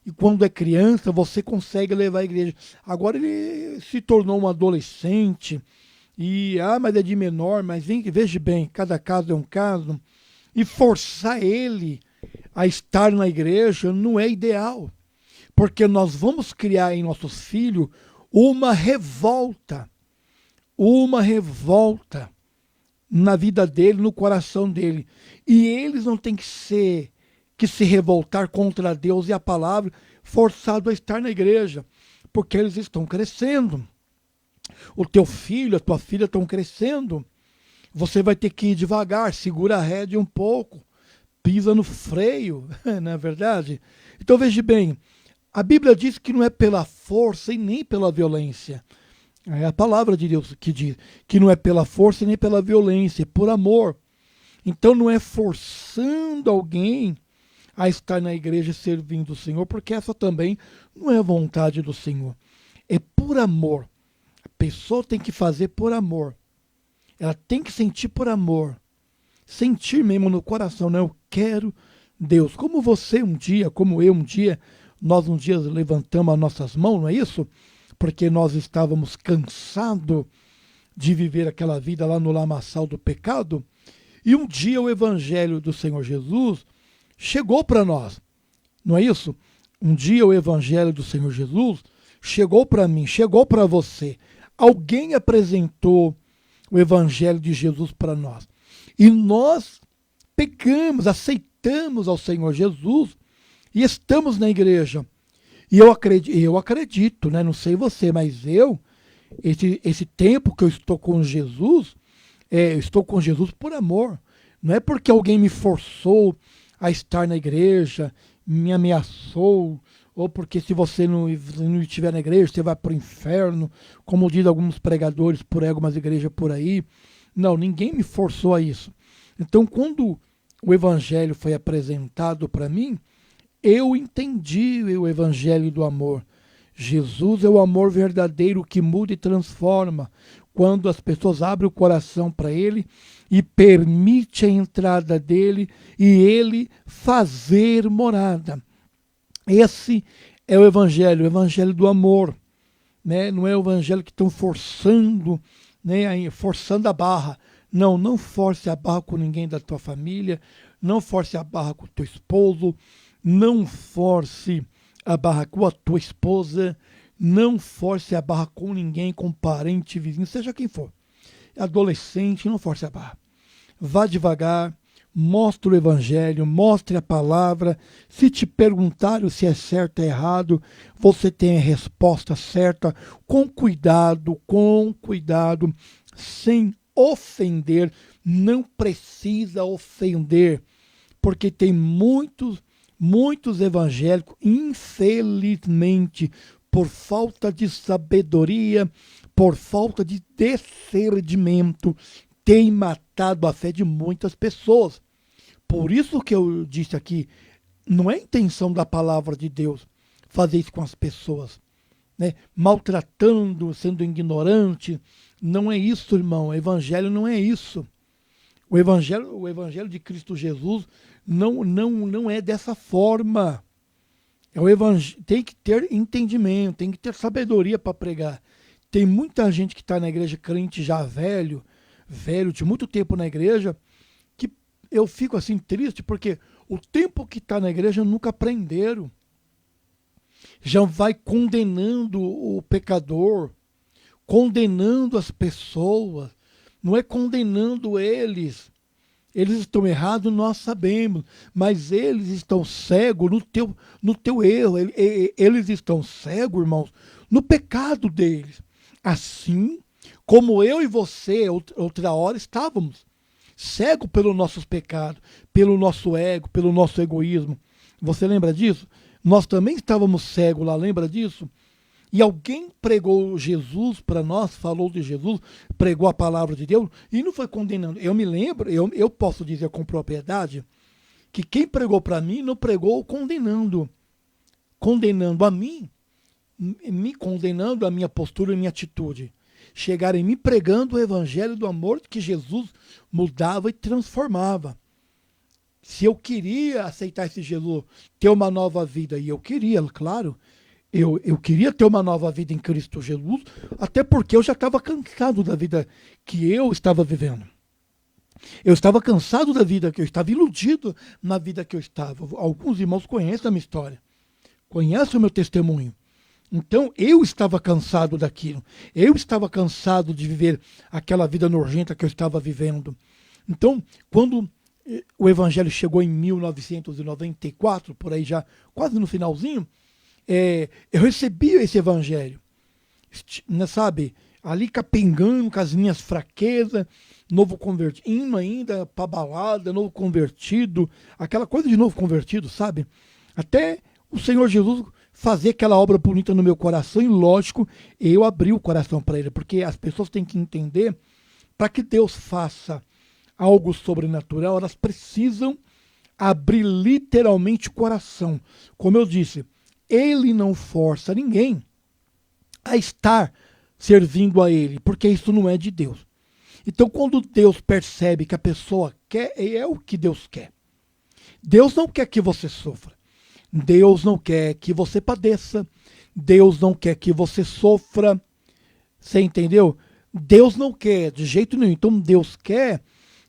E quando é criança, você consegue levar à igreja. Agora ele se tornou um adolescente. E, mas é de menor, mas veja bem, cada caso é um caso. E forçar ele a estar na igreja não é ideal. Porque nós vamos criar em nossos filhos uma revolta. Uma revolta na vida dele, no coração dele. E eles não têm que se revoltar contra Deus e a palavra, forçado a estar na igreja, porque eles estão crescendo. O teu filho, a tua filha estão crescendo. Você vai ter que ir devagar, segura a rédea um pouco, pisa no freio, não é verdade? Então veja bem, a Bíblia diz que não é pela força e nem pela violência. É a palavra de Deus que diz que não é pela força e nem pela violência, é por amor. Então não é forçando alguém a estar na igreja servindo o Senhor, porque essa também não é a vontade do Senhor. É por amor. A pessoa tem que fazer por amor. Ela tem que sentir por amor. Sentir mesmo no coração, né? Eu quero Deus. Como você um dia, como eu um dia, nós um dia levantamos as nossas mãos, não é isso? Porque nós estávamos cansados de viver aquela vida lá no lamaçal do pecado. E um dia o evangelho do Senhor Jesus chegou para nós, não é isso? Um dia o evangelho do Senhor Jesus chegou para mim, chegou para você. Alguém apresentou o evangelho de Jesus para nós. E nós pegamos, aceitamos ao Senhor Jesus e estamos na igreja. E eu acredito, né? Não sei você, mas esse tempo que eu estou com Jesus, eu estou com Jesus por amor. Não é porque alguém me forçou a estar na igreja, me ameaçou, ou porque se você não estiver na igreja, você vai para o inferno, como diz alguns pregadores por algumas igrejas por aí. Não, ninguém me forçou a isso. Então, quando o evangelho foi apresentado para mim, eu entendi o evangelho do amor. Jesus é o amor verdadeiro que muda e transforma. Quando as pessoas abrem o coração para ele e permite a entrada dele e ele fazer morada. Esse é o evangelho do amor, né? Não é o evangelho que estão forçando, né? Forçando a barra. Não force a barra com ninguém da tua família, não force a barra com o teu esposo, não force a barra com a tua esposa, não force a barra com ninguém, com parente, vizinho, seja quem for. adolescente, não force a barra. Vá devagar, mostre o evangelho, mostre a palavra. Se te perguntarem se é certo ou errado, você tem a resposta certa, com cuidado, sem ofender. Não precisa ofender, porque tem muitos evangélicos, infelizmente, por falta de sabedoria, por falta de discernimento, tem matado a fé de muitas pessoas. Por isso que eu disse aqui, não é intenção da palavra de Deus fazer isso com as pessoas, né? Maltratando, sendo ignorante. Não é isso, irmão. O evangelho não é isso. O evangelho de Cristo Jesus não é dessa forma. Tem que ter entendimento, tem que ter sabedoria para pregar. Tem muita gente que está na igreja, crente já velho, de muito tempo na igreja, que eu fico assim triste, porque o tempo que está na igreja nunca aprenderam. Já vai condenando o pecador, condenando as pessoas, não é condenando eles. Eles estão errados, nós sabemos, mas eles estão cegos no teu erro. Eles estão cegos, irmãos, no pecado deles. Assim como eu e você, outra hora, estávamos cegos pelos nossos pecados, pelo nosso ego, pelo nosso egoísmo. Você lembra disso? Nós também estávamos cegos lá, lembra disso? E alguém pregou Jesus para nós, falou de Jesus, pregou a palavra de Deus e não foi condenando. Eu me lembro, eu posso dizer com propriedade, que quem pregou para mim não pregou condenando a mim, me condenando a minha postura e minha atitude. Chegaram em mim pregando o evangelho do amor que Jesus mudava e transformava. Se eu queria aceitar esse Jesus, ter uma nova vida, e eu queria, claro, eu queria ter uma nova vida em Cristo Jesus, até porque eu já estava cansado da vida que eu estava vivendo. Eu estava cansado da vida que eu estava, iludido na vida que eu estava. Alguns irmãos conhecem a minha história, conhecem o meu testemunho. Então, eu estava cansado daquilo. Eu estava cansado de viver aquela vida nojenta que eu estava vivendo. Então, quando o evangelho chegou em 1994, por aí já quase no finalzinho, eu recebi esse evangelho, sabe, ali capengando com as minhas fraquezas, novo convertido, indo ainda para balada, novo convertido, aquela coisa de novo convertido, sabe? Até o Senhor Jesus fazer aquela obra bonita no meu coração, e lógico, eu abri o coração para ele, porque as pessoas têm que entender, para que Deus faça algo sobrenatural, elas precisam abrir literalmente o coração. Como eu disse, ele não força ninguém a estar servindo a ele, porque isso não é de Deus. Então, quando Deus percebe que a pessoa quer, é o que Deus quer. Deus não quer que você sofra. Deus não quer que você padeça. Deus não quer que você sofra. Você entendeu? Deus não quer de jeito nenhum. Então, Deus quer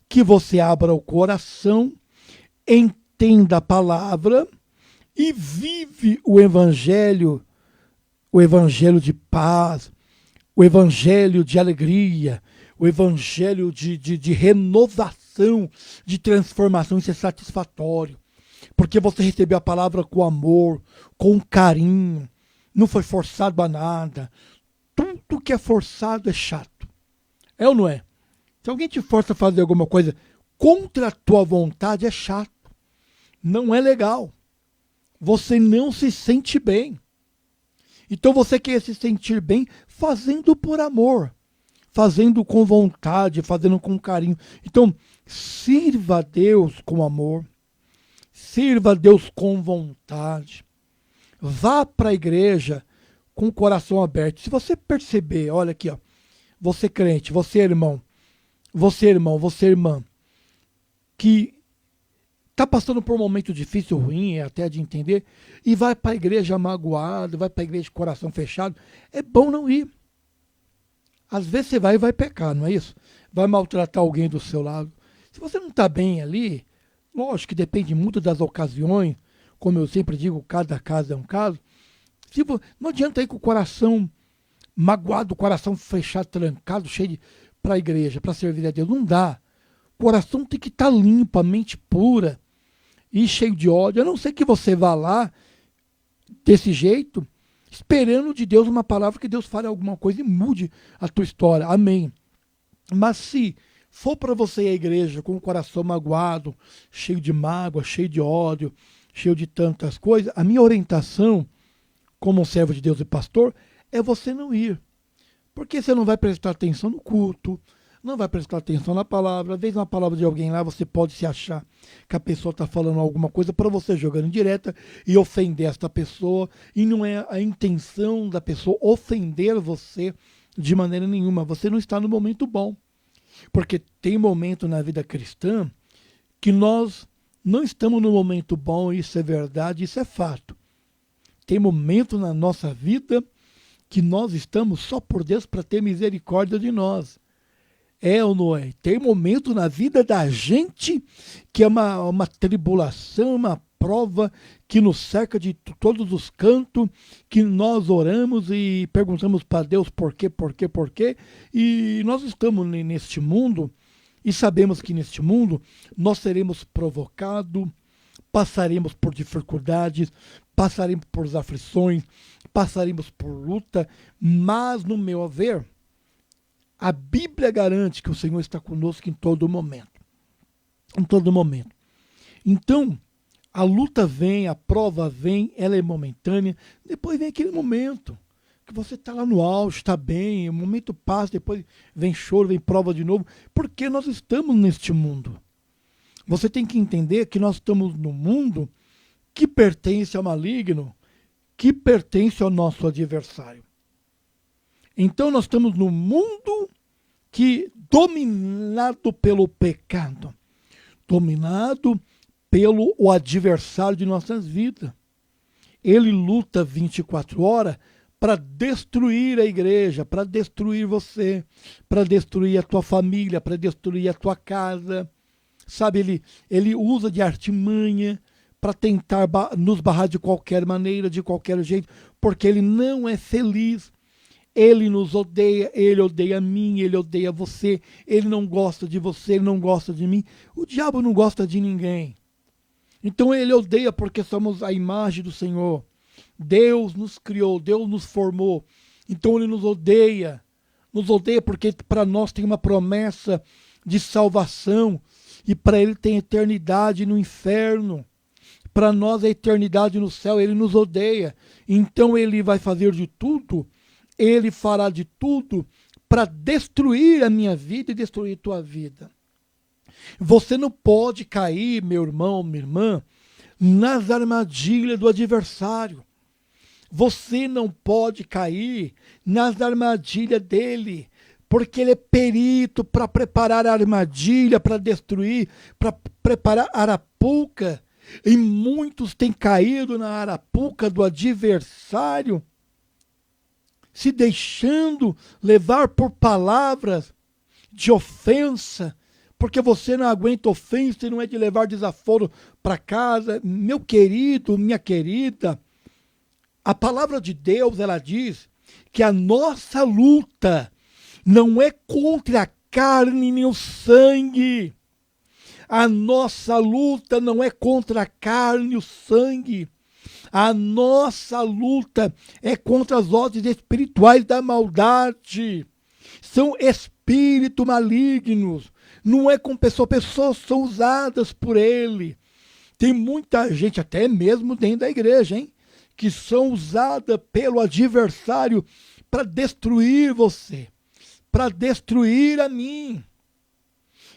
que você abra o coração, entenda a palavra e vive o evangelho de paz, o evangelho de alegria, o evangelho de renovação, de transformação. Isso é satisfatório, porque você recebeu a palavra com amor, com carinho, não foi forçado a nada. Tudo que é forçado é chato. É ou não é? Se alguém te força a fazer alguma coisa contra a tua vontade, é chato. Não é legal. Você não se sente bem. Então você quer se sentir bem fazendo por amor, fazendo com vontade, fazendo com carinho. Então, sirva a Deus com amor, sirva a Deus com vontade. Vá para a igreja com o coração aberto. Se você perceber, olha aqui, ó, você crente, você irmão, você irmã, que está passando por um momento difícil, ruim, até de entender, e vai para a igreja magoado, vai para a igreja de coração fechado, é bom não ir. Às vezes você vai e vai pecar, não é isso? Vai maltratar alguém do seu lado. Se você não está bem ali, lógico que depende muito das ocasiões, como eu sempre digo, cada caso é um caso. Não adianta ir com o coração magoado, o coração fechado, trancado, cheio de para a igreja, para servir a Deus. Não dá. O coração tem que estar limpo, a mente pura e cheio de ódio. A não ser que você vá lá desse jeito, esperando de Deus uma palavra, que Deus fale alguma coisa e mude a tua história. Amém. Mas se for para você ir à igreja com o coração magoado, cheio de mágoa, cheio de ódio, cheio de tantas coisas, a minha orientação como um servo de Deus e pastor é você não ir. Porque você não vai prestar atenção no culto, não vai prestar atenção na palavra. Às vezes uma palavra de alguém lá, você pode se achar que a pessoa está falando alguma coisa para você jogando indireta e ofender esta pessoa. E não é a intenção da pessoa ofender você de maneira nenhuma. Você não está no momento bom. Porque tem momento na vida cristã que nós não estamos no momento bom, isso é verdade, isso é fato. Tem momento na nossa vida que nós estamos só por Deus para ter misericórdia de nós. É ou não é? Tem momento na vida da gente que é uma tribulação, uma prova que nos cerca de todos os cantos, que nós oramos e perguntamos para Deus por quê, e nós estamos neste mundo e sabemos que neste mundo nós seremos provocados, passaremos por dificuldades, passaremos por aflições, passaremos por luta, mas no meu ver, a Bíblia garante que o Senhor está conosco em todo momento. Em todo momento. Então, a luta vem, a prova vem, ela é momentânea. Depois vem aquele momento que você está lá no auge, está bem, o momento passa, depois vem choro, vem prova de novo. Porque nós estamos neste mundo. Você tem que entender que nós estamos no mundo que pertence ao maligno, que pertence ao nosso adversário. Então nós estamos no mundo que dominado pelo pecado, dominado pelo o adversário de nossas vidas. Ele luta 24 horas para destruir a igreja, para destruir você, para destruir a tua família, para destruir a tua casa. Sabe, ele usa de artimanha para tentar nos barrar de qualquer maneira, de qualquer jeito, porque ele não é feliz. Ele nos odeia, ele odeia a mim, ele odeia você, ele não gosta de você, ele não gosta de mim. O diabo não gosta de ninguém. Então ele odeia porque somos a imagem do Senhor. Deus nos criou, Deus nos formou. Então ele nos odeia. Nos odeia porque para nós tem uma promessa de salvação e para ele tem eternidade no inferno. Para nós a eternidade no céu, ele nos odeia. Então ele vai fazer de tudo, ele fará de tudo para destruir a minha vida e destruir a tua vida. Você não pode cair, meu irmão, minha irmã, nas armadilhas do adversário. Você não pode cair nas armadilhas dele, porque ele é perito para preparar a armadilha, para destruir, para preparar a arapuca. E muitos têm caído na arapuca do adversário, se deixando levar por palavras de ofensa, porque você não aguenta ofensa e não é de levar desaforo para casa. Meu querido, minha querida, a palavra de Deus, ela diz que a nossa luta não é contra a carne nem o sangue. A nossa luta não é contra a carne e o sangue. A nossa luta é contra as hostes espirituais da maldade. São espíritos malignos. Não é com pessoas são usadas por ele. Tem muita gente, até mesmo dentro da igreja, hein, que são usadas pelo adversário para destruir você, para destruir a mim.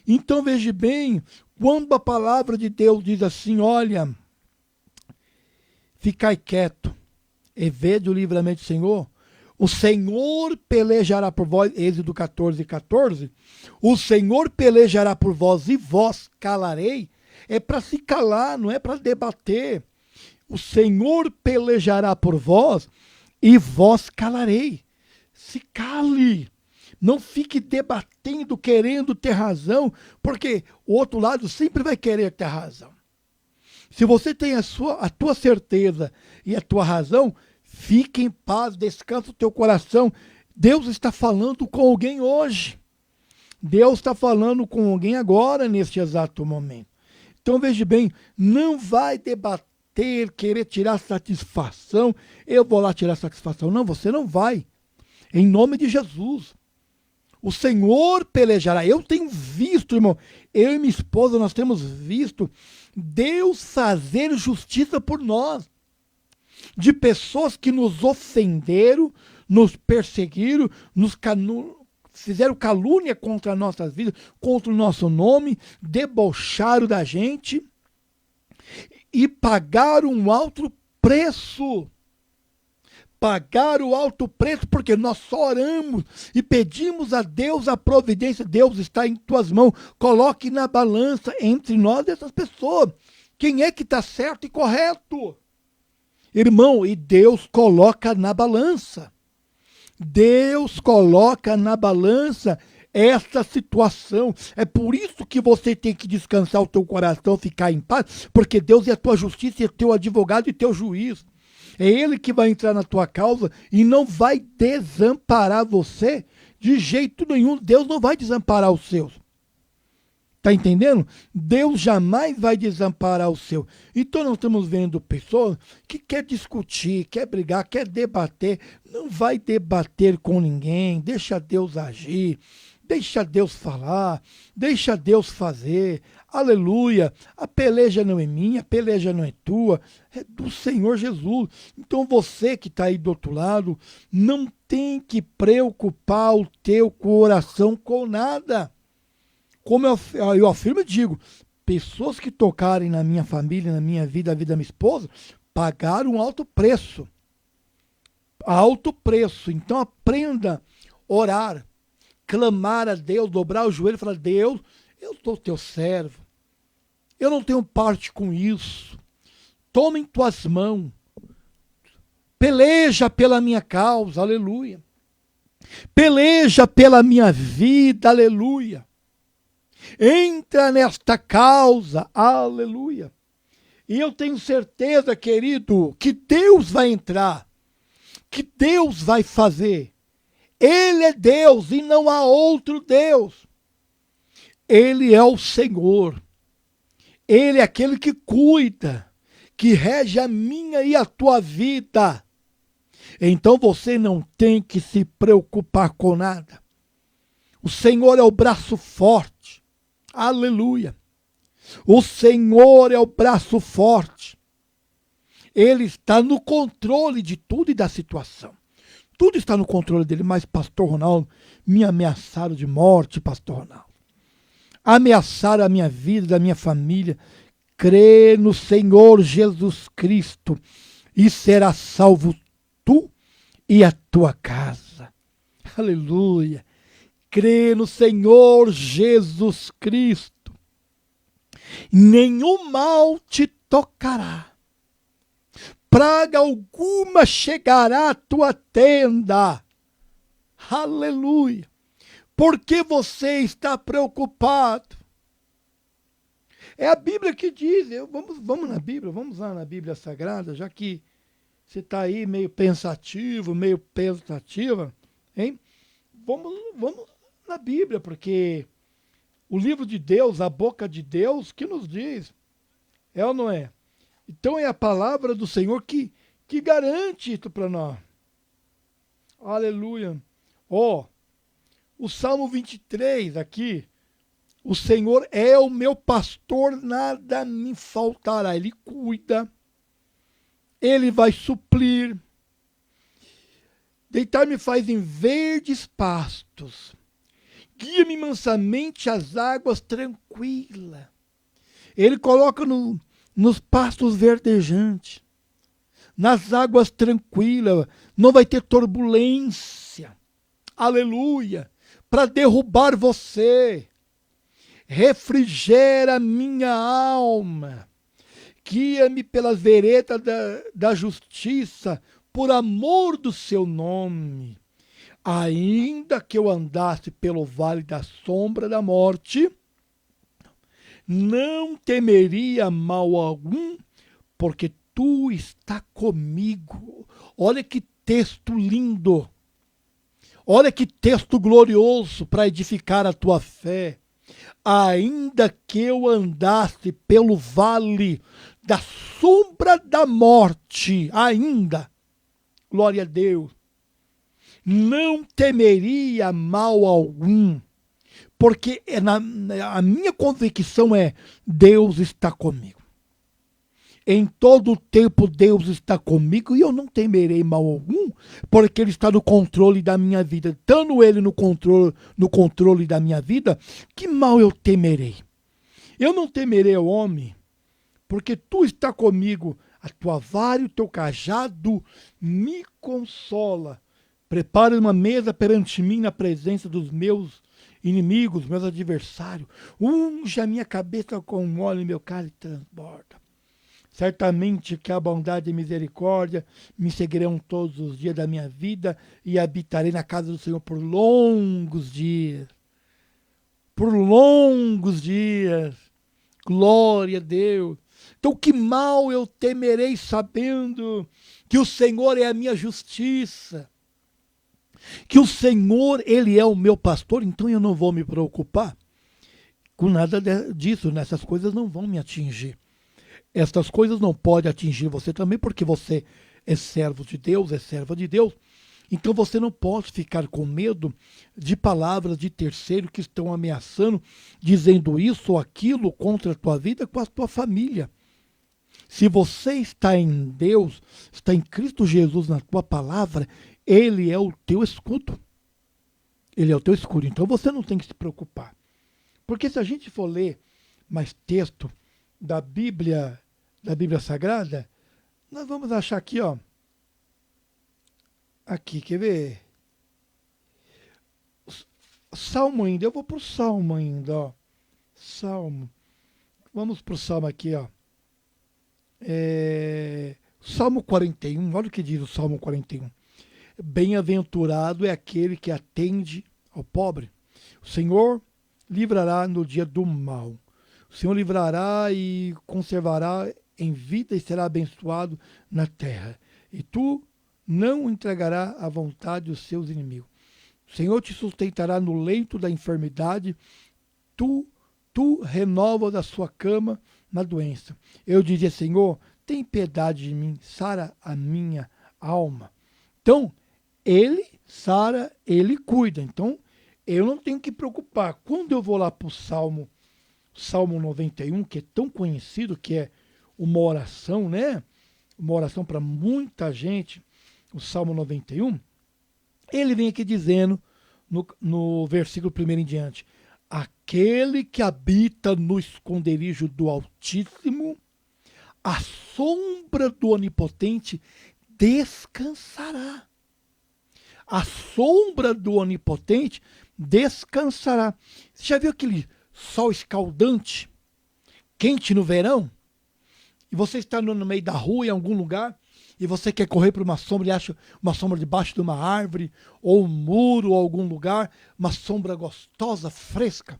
Então veja bem, quando a palavra de Deus diz assim, olha, ficai quieto e vede o livramento do Senhor, o Senhor pelejará por vós, Êxodo 14:14, o Senhor pelejará por vós e vós calarei, é para se calar, não é para debater. O Senhor pelejará por vós e vós calarei. Se cale. Não fique debatendo, querendo ter razão, porque o outro lado sempre vai querer ter razão. Se você tem a tua certeza e a tua razão, fique em paz, descansa o teu coração. Deus está falando com alguém hoje. Deus está falando com alguém agora, neste exato momento. Então, veja bem, não vai debater, querer tirar satisfação. Eu vou lá tirar satisfação. Não, você não vai. Em nome de Jesus. O Senhor pelejará. Eu tenho visto, irmão, eu e minha esposa, nós temos visto Deus fazer justiça por nós. De pessoas que nos ofenderam, nos perseguiram, fizeram calúnia contra as nossas vidas, contra o nosso nome, debocharam da gente e pagaram um alto preço. Pagaram o alto preço porque nós só oramos e pedimos a Deus a providência. Deus está em tuas mãos. Coloque na balança entre nós essas pessoas. Quem é que está certo e correto? Irmão, e Deus coloca na balança. Deus coloca na balança essa situação. É por isso que você tem que descansar o teu coração, ficar em paz, porque Deus é a tua justiça, é teu advogado e teu juiz. É Ele que vai entrar na tua causa e não vai desamparar você de jeito nenhum. Deus não vai desamparar os seus. Está entendendo? Deus jamais vai desamparar o seu. Então nós estamos vendo pessoas que quer discutir, quer brigar, quer debater. Não vai debater com ninguém. Deixa Deus agir. Deixa Deus falar. Deixa Deus fazer. Aleluia. A peleja não é minha, a peleja não é tua. É do Senhor Jesus. Então você que está aí do outro lado, não tem que preocupar o teu coração com nada. Como eu afirmo e digo, pessoas que tocarem na minha família, na minha vida, a vida da minha esposa, pagaram um alto preço. Alto preço. Então aprenda a orar, clamar a Deus, dobrar o joelho e falar: Deus, eu sou teu servo. Eu não tenho parte com isso. Toma em tuas mãos. Peleja pela minha causa, aleluia. Peleja pela minha vida, aleluia. Entra nesta causa, aleluia. E eu tenho certeza, querido, que Deus vai entrar, que Deus vai fazer. Ele é Deus e não há outro Deus. Ele é o Senhor. Ele é aquele que cuida, que rege a minha e a tua vida. Então você não tem que se preocupar com nada. O Senhor é o braço forte. Aleluia. O Senhor é o braço forte. Ele está no controle de tudo e da situação. Tudo está no controle dele, mas pastor Ronaldo, me ameaçaram de morte, pastor Ronaldo. Ameaçaram a minha vida, a minha família. Crê no Senhor Jesus Cristo e será salvo tu e a tua casa. Aleluia. Crê no Senhor Jesus Cristo. Nenhum mal te tocará. Praga alguma chegará à tua tenda. Aleluia. Por que você está preocupado? É a Bíblia que diz. Vamos na Bíblia, vamos lá na Bíblia Sagrada, já que você está aí meio pensativo, meio pensativa, hein? Vamos na Bíblia, porque o livro de Deus, a boca de Deus, que nos diz, é ou não é? Então é a palavra do Senhor que garante isso para nós. Aleluia. O Salmo 23 aqui, o Senhor é o meu pastor, nada me faltará. Ele cuida, Ele vai suprir. Deitar-me faz em verdes pastos. Guia-me mansamente às águas tranquilas. Ele coloca nos pastos verdejantes, nas águas tranquilas. Não vai ter turbulência. Aleluia. Para derrubar você. Refrigera minha alma. Guia-me pelas veredas da justiça, por amor do seu nome. Ainda que eu andasse pelo vale da sombra da morte, não temeria mal algum, porque tu está comigo. Olha que texto lindo. Olha que texto glorioso para edificar a tua fé. Ainda que eu andasse pelo vale da sombra da morte, ainda, glória a Deus, não temeria mal algum, porque a minha convicção é: Deus está comigo. Em todo o tempo Deus está comigo e eu não temerei mal algum, porque Ele está no controle da minha vida. Estando Ele no controle da minha vida, que mal eu temerei? Eu não temerei ao homem, porque Tu está comigo. A Tua vara e o Teu cajado me consola. Prepara uma mesa perante mim na presença dos meus inimigos, meus adversários. Unge a minha cabeça com óleo e meu cálice transborda. Certamente que a bondade e a misericórdia me seguirão todos os dias da minha vida e habitarei na casa do Senhor por longos dias. Por longos dias. Glória a Deus. Então que mal eu temerei sabendo que o Senhor é a minha justiça. Que o Senhor, Ele é o meu pastor, então eu não vou me preocupar com nada disso. Essas coisas não vão me atingir. Estas coisas não podem atingir você também, porque você é servo de Deus, é serva de Deus. Então você não pode ficar com medo de palavras de terceiro que estão ameaçando, dizendo isso ou aquilo contra a tua vida, com a tua família. Se você está em Deus, está em Cristo Jesus na tua palavra, Ele é o teu escudo. Ele é o teu escudo. Então você não tem que se preocupar. Porque se a gente for ler mais texto da Bíblia Sagrada, nós vamos achar aqui, ó. Aqui, quer ver? Salmo ainda, eu vou pro Salmo ainda, ó. Salmo. Vamos pro Salmo aqui, ó. Salmo 41, olha o que diz o Salmo 41. Bem-aventurado é aquele que atende ao pobre. O Senhor livrará no dia do mal. O Senhor livrará e conservará em vida e será abençoado na terra. E tu não entregará à vontade os seus inimigos. O Senhor te sustentará no leito da enfermidade. Tu renovas a sua cama na doença. Eu dizia: Senhor, tem piedade de mim, sara a minha alma. Então, Ele sara, Ele cuida. Então, eu não tenho que preocupar. Quando eu vou lá para o Salmo 91, que é tão conhecido, que é uma oração, né? Uma oração para muita gente, o Salmo 91, ele vem aqui dizendo, no versículo 1 em diante: aquele que habita no esconderijo do Altíssimo, à sombra do Onipotente descansará. A sombra do Onipotente descansará. Você já viu aquele sol escaldante, quente no verão? E você está no meio da rua, em algum lugar, e você quer correr para uma sombra e acha uma sombra debaixo de uma árvore, ou um muro, ou algum lugar, uma sombra gostosa, fresca.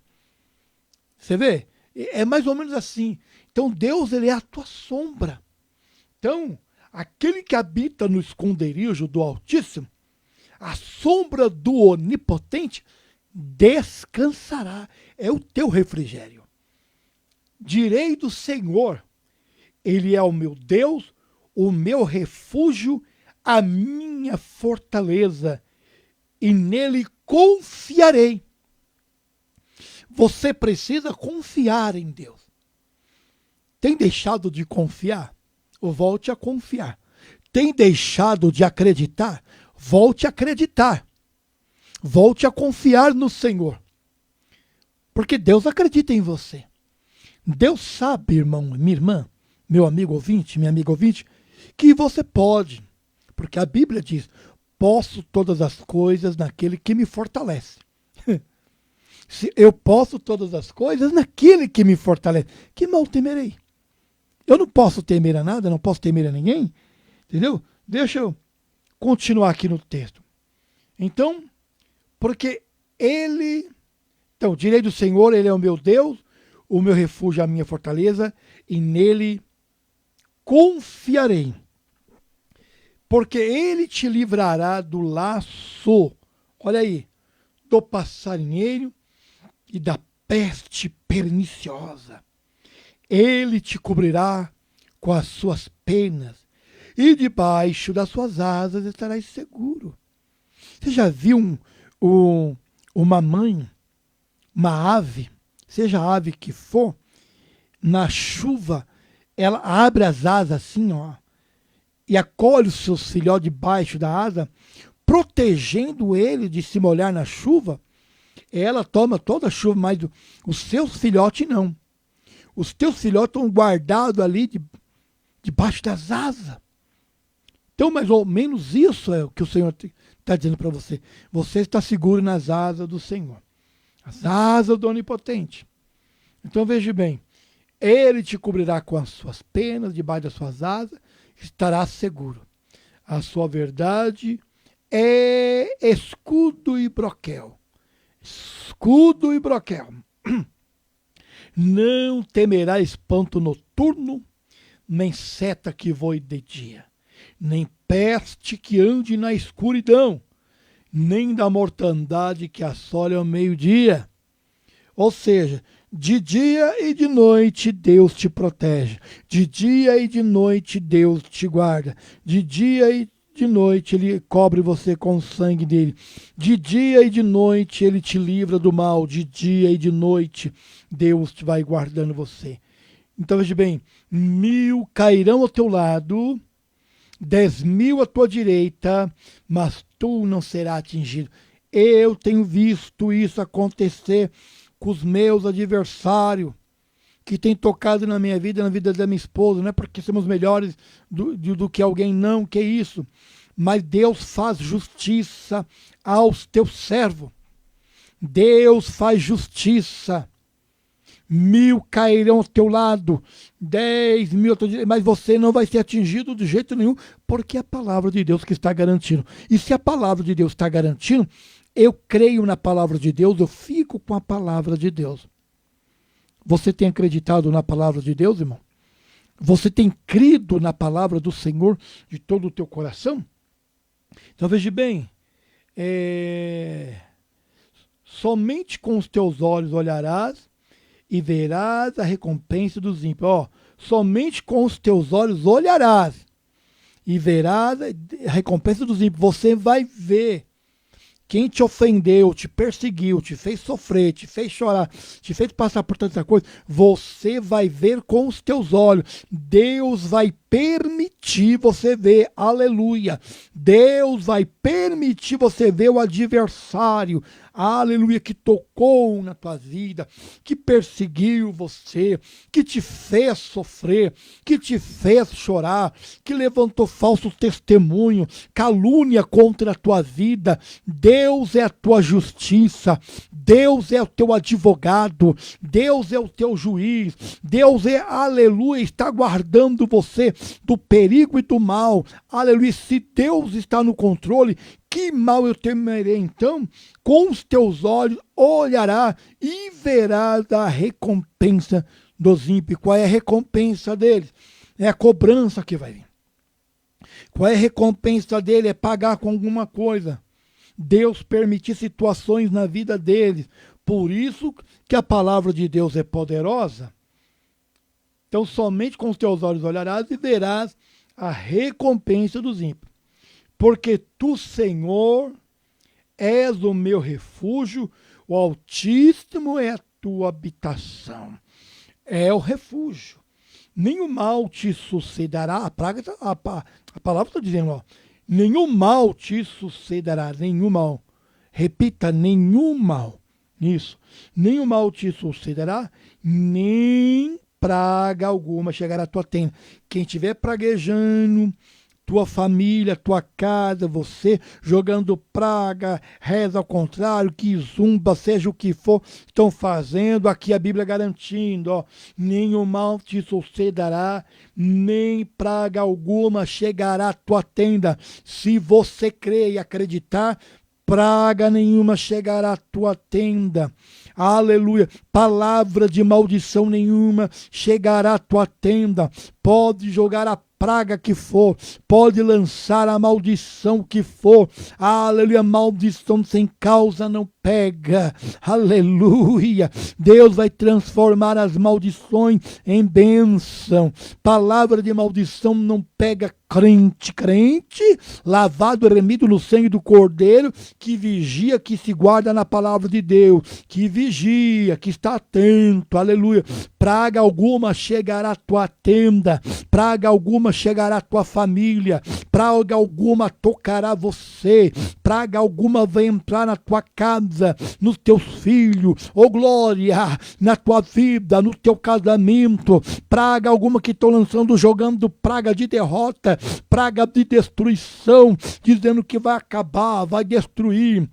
Você vê? É mais ou menos assim. Então Deus, Ele é a tua sombra. Então, aquele que habita no esconderijo do Altíssimo, a sombra do Onipotente descansará. É o teu refrigério. Direi do Senhor: Ele é o meu Deus, o meu refúgio, a minha fortaleza, e nele confiarei. Você precisa confiar em Deus. Tem deixado de confiar? Volte a confiar. Tem deixado de acreditar? Volte a acreditar. Volte a confiar no Senhor. Porque Deus acredita em você. Deus sabe, irmão, minha irmã, meu amigo ouvinte, minha amiga ouvinte, que você pode. Porque a Bíblia diz: posso todas as coisas naquele que me fortalece. Se eu posso todas as coisas naquele que me fortalece, que mal temerei? Eu não posso temer a nada, não posso temer a ninguém. Entendeu? Deixa eu continuar aqui no texto. Então, porque Ele... Então, direi do Senhor: Ele é o meu Deus, o meu refúgio, a minha fortaleza, e nele confiarei. Porque Ele te livrará do laço. olha aí, do passarinheiro e da peste perniciosa. Ele te cobrirá com as suas penas, e debaixo das suas asas estarás seguro. Você já viu uma mãe, uma ave, seja a ave que for, na chuva, ela abre as asas assim, ó, e acolhe os seus filhotes debaixo da asa, protegendo ele de se molhar na chuva? Ela toma toda a chuva, mas os seus filhotes não. Os teus filhotes estão guardados ali debaixo das asas. Então, mais ou menos isso é o que o Senhor está dizendo para você. Você está seguro nas asas do Senhor. As asas do Onipotente. Então, veja bem. Ele te cobrirá com as suas penas, debaixo das suas asas, estará seguro. A sua verdade é escudo e broquel. Escudo e broquel. Não temerá espanto noturno, nem seta que voe de dia, nem peste que ande na escuridão, nem da mortandade que assole ao meio-dia. Ou seja, de dia e de noite Deus te protege. De dia e de noite Deus te guarda. De dia e de noite Ele cobre você com o sangue dele. De dia e de noite Ele te livra do mal. De dia e de noite Deus te vai guardando você. Então veja bem, 1000 cairão ao teu lado, 10.000 à tua direita, mas tu não serás atingido. Eu tenho visto isso acontecer com os meus adversários, que tem tocado na minha vida, na vida da minha esposa. Não é porque somos melhores do que alguém, não, que isso. Mas Deus faz justiça aos teus servos. Deus faz justiça. 1000 cairão ao teu lado, 10.000 ao teu direito, mas você não vai ser atingido de jeito nenhum, porque é a palavra de Deus que está garantindo. E se a palavra de Deus está garantindo, eu creio na palavra de Deus, eu fico com a palavra de Deus. Você tem acreditado na palavra de Deus, irmão? Você tem crido na palavra do Senhor de todo o teu coração? Então veja bem, somente com os teus olhos olharás e verás a recompensa dos ímpios. Ó, somente com os teus olhos olharás e verás a recompensa dos ímpios. Você vai ver quem te ofendeu, te perseguiu, te fez sofrer, te fez chorar, te fez passar por tanta coisa. Você vai ver com os teus olhos. Deus vai permitir você ver, aleluia. Deus vai permitir você ver o adversário, aleluia, que tocou na tua vida, que perseguiu você, que te fez sofrer, que te fez chorar, que levantou falso testemunho, calúnia contra a tua vida. Deus é a tua justiça, Deus é o teu advogado, Deus é o teu juiz, Deus é, aleluia, está guardando você do perigo e do mal, aleluia. Se Deus está no controle, que mal eu temerei então? Com os teus olhos olhará e verás a recompensa dos ímpios. Qual é a recompensa deles? É a cobrança que vai vir. Qual é a recompensa dele? É pagar com alguma coisa. Deus permitir situações na vida deles. Por isso que a palavra de Deus é poderosa. Então somente com os teus olhos olharás e verás a recompensa dos ímpios. Porque tu, Senhor, és o meu refúgio, o Altíssimo é a tua habitação. É o refúgio. Nenhum mal te sucederá. A palavra está dizendo, ó, nenhum mal te sucederá, nenhum mal. Repita, nenhum mal. Isso. Nenhum mal te sucederá, nem praga alguma chegará à tua tenda. Quem estiver praguejando tua família, tua casa, você jogando praga, reza ao contrário, que zumba, seja o que for, estão fazendo, aqui a Bíblia garantindo, ó, nenhum mal te sucederá, nem praga alguma chegará à tua tenda. Se você crer e acreditar, praga nenhuma chegará à tua tenda. Aleluia. Palavra de maldição nenhuma chegará à tua tenda. Pode jogar a praga que for, pode lançar a maldição que for, aleluia, maldição sem causa não pega, aleluia. Deus vai transformar as maldições em bênção. Palavra de maldição não pega crente, lavado e remido no sangue do Cordeiro, que vigia, que se guarda na palavra de Deus, que vigia, que está atento, aleluia. Praga alguma chegará à tua tenda, praga alguma chegará à tua família, praga alguma tocará você, praga alguma vai entrar na tua casa, nos teus filhos, oh glória, na tua vida, no teu casamento, praga alguma que estão lançando, jogando praga de derrota, praga de destruição, dizendo que vai acabar, vai destruir,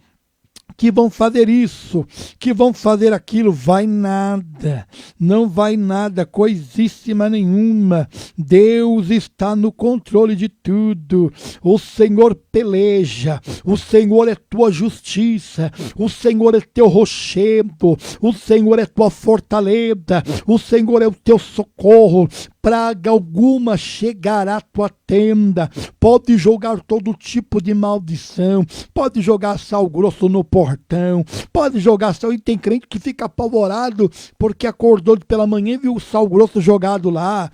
que vão fazer isso, que vão fazer aquilo. Vai nada, não vai nada, coisíssima nenhuma. Deus está no controle de tudo. O Senhor peleja, o Senhor é tua justiça, o Senhor é teu rochedo, o Senhor é tua fortaleza, o Senhor é o teu socorro. Praga alguma chegará à tua tenda. Pode jogar todo tipo de maldição, pode jogar sal grosso no portão, pode jogar sal, e tem crente que fica apavorado porque acordou pela manhã e viu o sal grosso jogado lá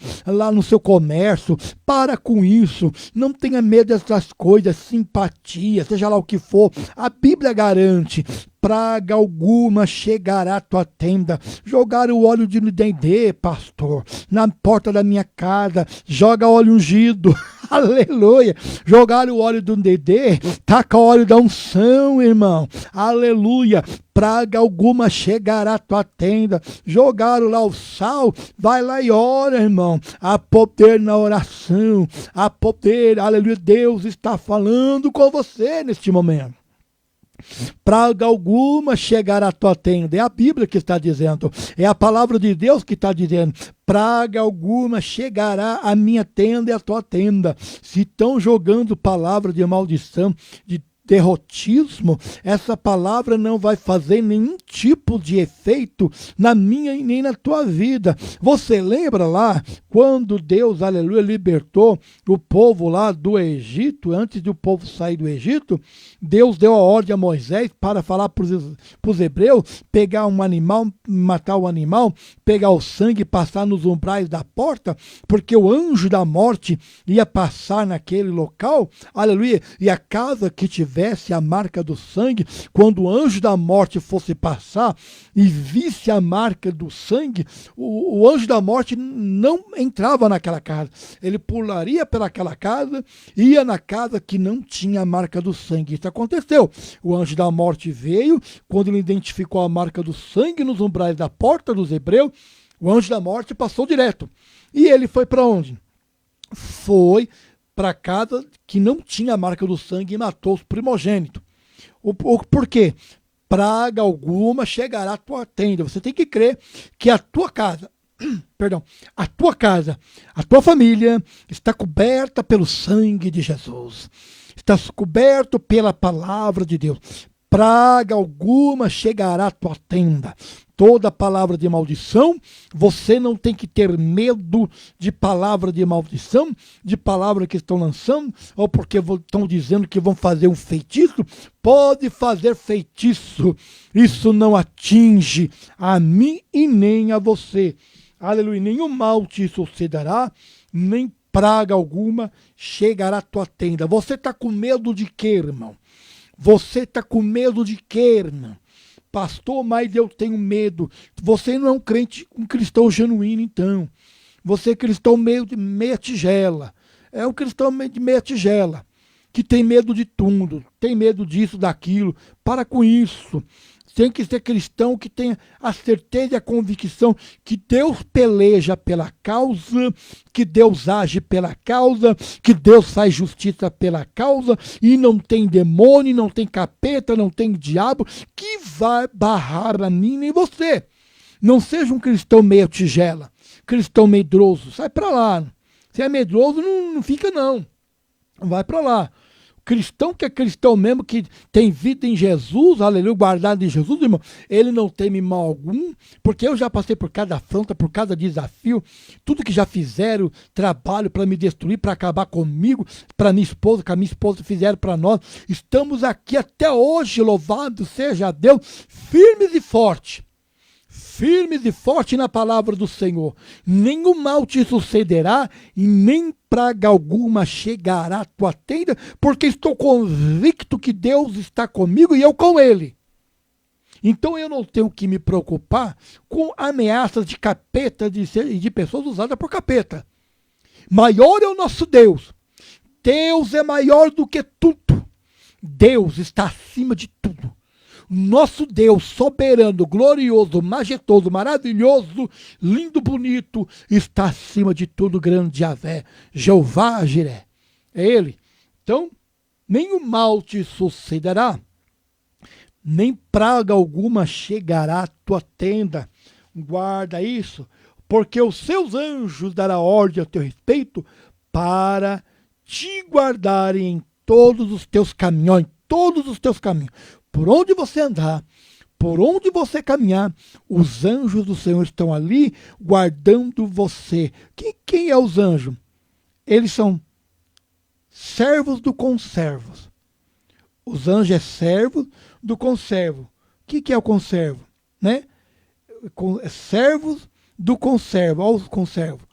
no seu comércio. Para com isso, não tenha medo dessas coisas, simpatia, seja lá o que for, a Bíblia garante. Praga alguma chegará à tua tenda. Jogar o óleo de dendê, pastor, na porta da minha casa, joga óleo ungido, aleluia. Jogar o óleo do dendê, taca óleo da unção, irmão, aleluia. Praga alguma chegará à tua tenda. Jogaram lá o sal, vai lá e ora, irmão. Há poder na oração, há poder, aleluia. Deus está falando com você neste momento. Praga alguma chegará à tua tenda. É a Bíblia que está dizendo, é a palavra de Deus que está dizendo. Praga alguma chegará à minha tenda e à tua tenda. Se estão jogando palavra de maldição, de derrotismo, essa palavra não vai fazer nenhum tipo de efeito na minha e nem na tua vida. Você lembra lá quando Deus, aleluia, libertou o povo lá do Egito, antes do povo sair do Egito? Deus deu a ordem a Moisés para falar para os hebreus, pegar um animal, matar o animal, pegar o sangue e passar nos umbrais da porta, porque o anjo da morte ia passar naquele local, aleluia, e a casa que tivesse a marca do sangue, quando o anjo da morte fosse passar e visse a marca do sangue, o anjo da morte não entrava naquela casa, ele pularia pelaquela casa, ia na casa que não tinha a marca do sangue. Isso aconteceu. O anjo da morte veio, quando ele identificou a marca do sangue nos umbrais da porta dos hebreus, o anjo da morte passou direto. E ele foi para onde? Foi para casa que não tinha a marca do sangue e matou os primogênitos. Por quê? Praga alguma chegará à tua tenda. Você tem que crer que a tua casa, a tua família está coberta pelo sangue de Jesus. Está coberto pela palavra de Deus. Praga alguma chegará à tua tenda. Toda palavra de maldição, você não tem que ter medo de palavra de maldição, de palavra que estão lançando, ou porque estão dizendo que vão fazer um feitiço. Pode fazer feitiço, isso não atinge a mim e nem a você. Aleluia, nenhum mal te sucederá, nem praga alguma chegará à tua tenda. Você está com medo de quê, irmão? Você está com medo de quê, irmão? Pastor, mas eu tenho medo. Você não é um crente, um cristão genuíno, então. Você é cristão meio de meia tigela. É um cristão meio de meia tigela, que tem medo de tudo, tem medo disso, daquilo. Para com isso. Tem que ser cristão que tenha a certeza e a convicção que Deus peleja pela causa, que Deus age pela causa, que Deus faz justiça pela causa, e não tem demônio, não tem capeta, não tem diabo que vai barrar a mim nem você. Não seja um cristão meio tigela, cristão medroso, sai para lá. Se é medroso, não fica não. Vai para lá. Cristão que é cristão mesmo, que tem vida em Jesus, aleluia, guardado em Jesus, irmão, ele não teme mal algum, porque eu já passei por cada afronta, por cada desafio, tudo que já fizeram, trabalho para me destruir, para acabar comigo, para minha esposa, que a minha esposa fizeram para nós. Estamos aqui até hoje, louvado seja Deus, firmes e fortes. Firmes e fortes na palavra do Senhor. Nenhum mal te sucederá e nem praga alguma chegará à tua tenda, porque estou convicto que Deus está comigo e eu com Ele. Então eu não tenho que me preocupar com ameaças de capeta e de pessoas usadas por capeta. Maior é o nosso Deus. Deus é maior do que tudo. Deus está acima de tudo. Nosso Deus soberano, glorioso, majestoso, maravilhoso, lindo, bonito, está acima de tudo, grande Javé, Jeová Jiré. É Ele. Então, nenhum mal te sucederá, nem praga alguma chegará à tua tenda. Guarda isso, porque os seus anjos darão ordem a teu respeito para te guardarem em todos os teus caminhos, Por onde você andar, por onde você caminhar, os anjos do Senhor estão ali guardando você. Quem é os anjos? Eles são servos do conservo. Os anjos é servo do conservo. O que é o conservo? Né? Servos do conservo. Olha o conservo.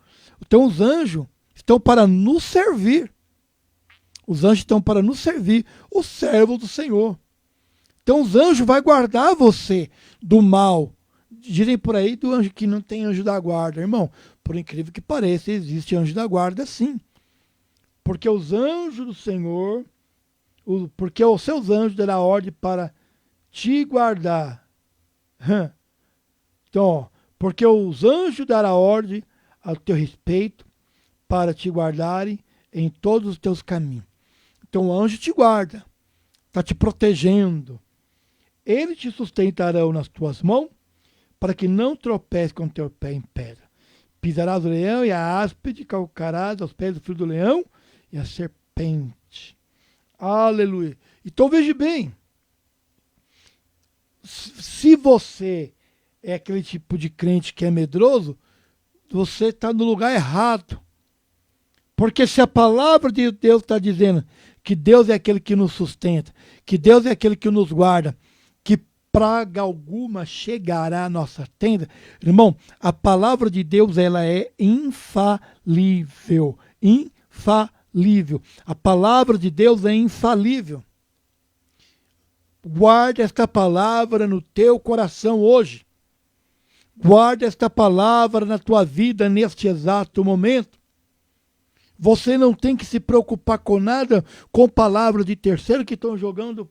Então os anjos estão para nos servir. Os anjos estão para nos servir. Os servos do Senhor. Então os anjos vão guardar você do mal. Dizem por aí do anjo que não tem anjo da guarda. Irmão, por incrível que pareça, existe anjo da guarda sim. Porque os anjos do Senhor, porque os seus anjos darão ordem para te guardar. Então, porque os anjos darão ordem ao teu respeito para te guardarem em todos os teus caminhos. Então o anjo te guarda, está te protegendo. Ele te sustentarão nas tuas mãos, para que não tropece com teu pé em pedra. Pisarás o leão e a áspide, calcarás aos pés do filho do leão e a serpente. Aleluia. Então veja bem, se você é aquele tipo de crente que é medroso, você está no lugar errado. Porque se a palavra de Deus está dizendo que Deus é aquele que nos sustenta, que Deus é aquele que nos guarda, que praga alguma chegará à nossa tenda, irmão, a palavra de Deus ela é infalível. Infalível. A palavra de Deus é infalível. Guarda esta palavra no teu coração hoje. Guarda esta palavra na tua vida neste exato momento. Você não tem que se preocupar com nada, com palavras de terceiro que estão jogando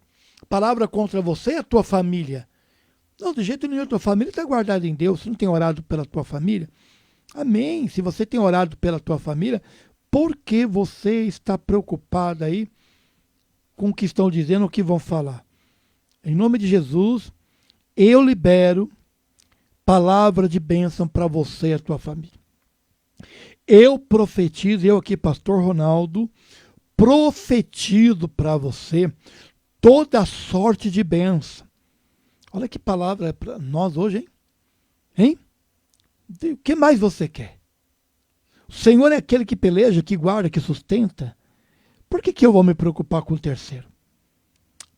palavra contra você e a tua família. Não, de jeito nenhum, a tua família está guardada em Deus. Você não tem orado pela tua família? Amém. Se você tem orado pela tua família, por que você está preocupado aí com o que estão dizendo, o que vão falar? Em nome de Jesus, eu libero palavra de bênção para você e a tua família. Eu profetizo, eu aqui, pastor Ronaldo, profetizo para você toda sorte de bênção. Olha que palavra é para nós hoje, hein? Hein? O que mais você quer? O Senhor é aquele que peleja, que guarda, que sustenta. Por que eu vou me preocupar com o terceiro?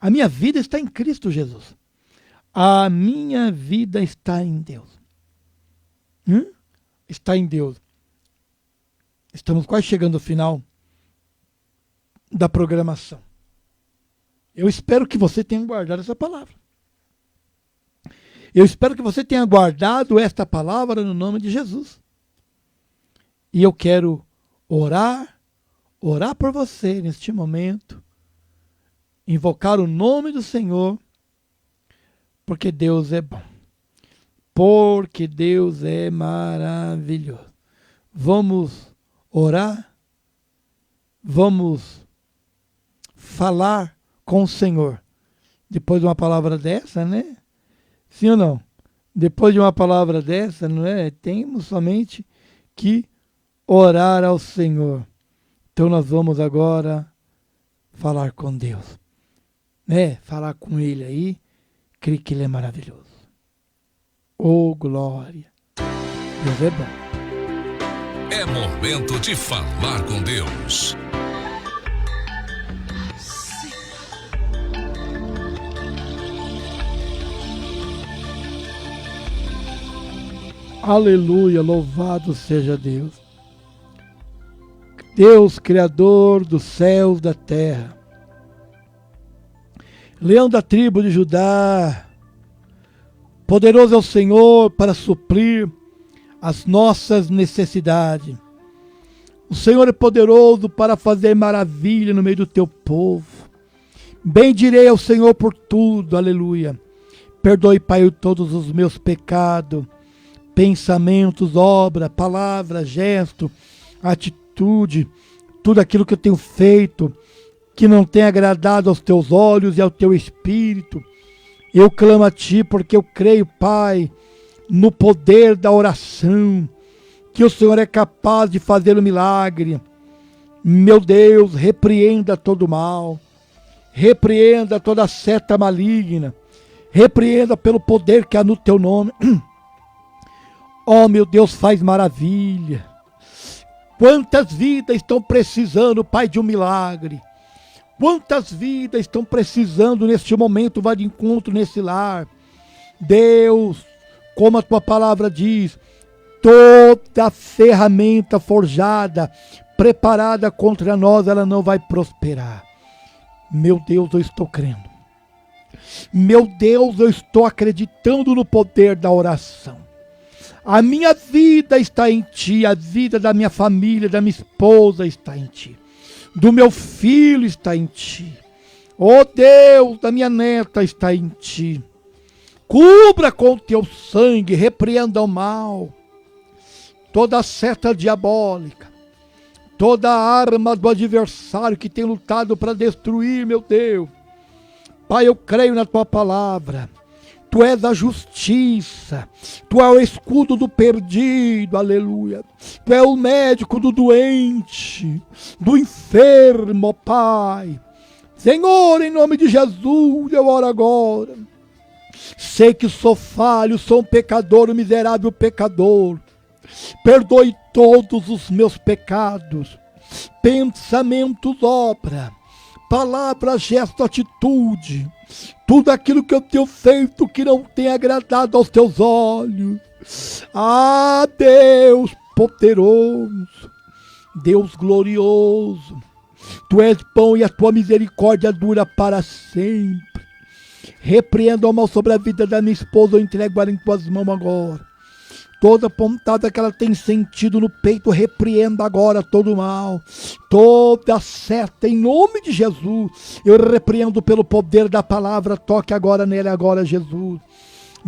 A minha vida está em Cristo Jesus. A minha vida está em Deus. Está em Deus. Estamos quase chegando ao final da programação. Eu espero que você tenha guardado essa palavra. Eu espero que você tenha guardado esta palavra no nome de Jesus. E eu quero orar por você neste momento, invocar o nome do Senhor, porque Deus é bom. Porque Deus é maravilhoso. Vamos orar, vamos falar com o Senhor. Depois de uma palavra dessa, né? Sim ou não? Depois de uma palavra dessa, não é? Temos somente que orar ao Senhor. Então nós vamos agora falar com Deus. Né? Falar com Ele aí, creio que Ele é maravilhoso. Oh, glória! Deus é bom. É momento de falar com Deus. Aleluia, louvado seja Deus. Deus, Criador dos céus, da terra. Leão da tribo de Judá. Poderoso é o Senhor para suprir as nossas necessidades. O Senhor é poderoso para fazer maravilha no meio do teu povo. Bendirei ao Senhor por tudo, aleluia. Perdoe, Pai, todos os meus pecados, pensamentos, obra, palavra, gesto, atitude, tudo aquilo que eu tenho feito, que não tem agradado aos teus olhos e ao teu espírito. Eu clamo a Ti porque eu creio, Pai, no poder da oração, que o Senhor é capaz de fazer um milagre. Meu Deus, repreenda todo mal, repreenda toda seta maligna, repreenda pelo poder que há no Teu nome. Oh, meu Deus, faz maravilha. Quantas vidas estão precisando, Pai, de um milagre? Quantas vidas estão precisando neste momento, vai de encontro nesse lar? Deus, como a Tua palavra diz, toda ferramenta forjada, preparada contra nós, ela não vai prosperar. Meu Deus, eu estou crendo. Meu Deus, eu estou acreditando no poder da oração. A minha vida está em Ti, a vida da minha família, da minha esposa está em Ti. Do meu filho está em Ti. Oh Deus, da minha neta está em Ti. Cubra com Teu sangue, repreenda o mal. Toda seta diabólica, toda arma do adversário que tem lutado para destruir, meu Deus. Pai, eu creio na Tua palavra. Tu és a justiça, Tu és o escudo do perdido, aleluia. Tu és o médico do doente, do enfermo, Pai. Senhor, em nome de Jesus, eu oro agora. Sei que sou falho, sou um pecador, um miserável pecador. Perdoe todos os meus pecados, pensamentos, obra, palavra, gesto, atitude. Tudo aquilo que eu tenho feito que não tem agradado aos Teus olhos. Ah, Deus poderoso, Deus glorioso, Tu és bom e a Tua misericórdia dura para sempre. Repreenda o mal sobre a vida da minha esposa, eu entrego ela em Tuas mãos agora. Toda pontada que ela tem sentido no peito, repreenda agora todo o mal. Toda seta, em nome de Jesus, eu repreendo pelo poder da palavra. Toque agora nele, agora, Jesus.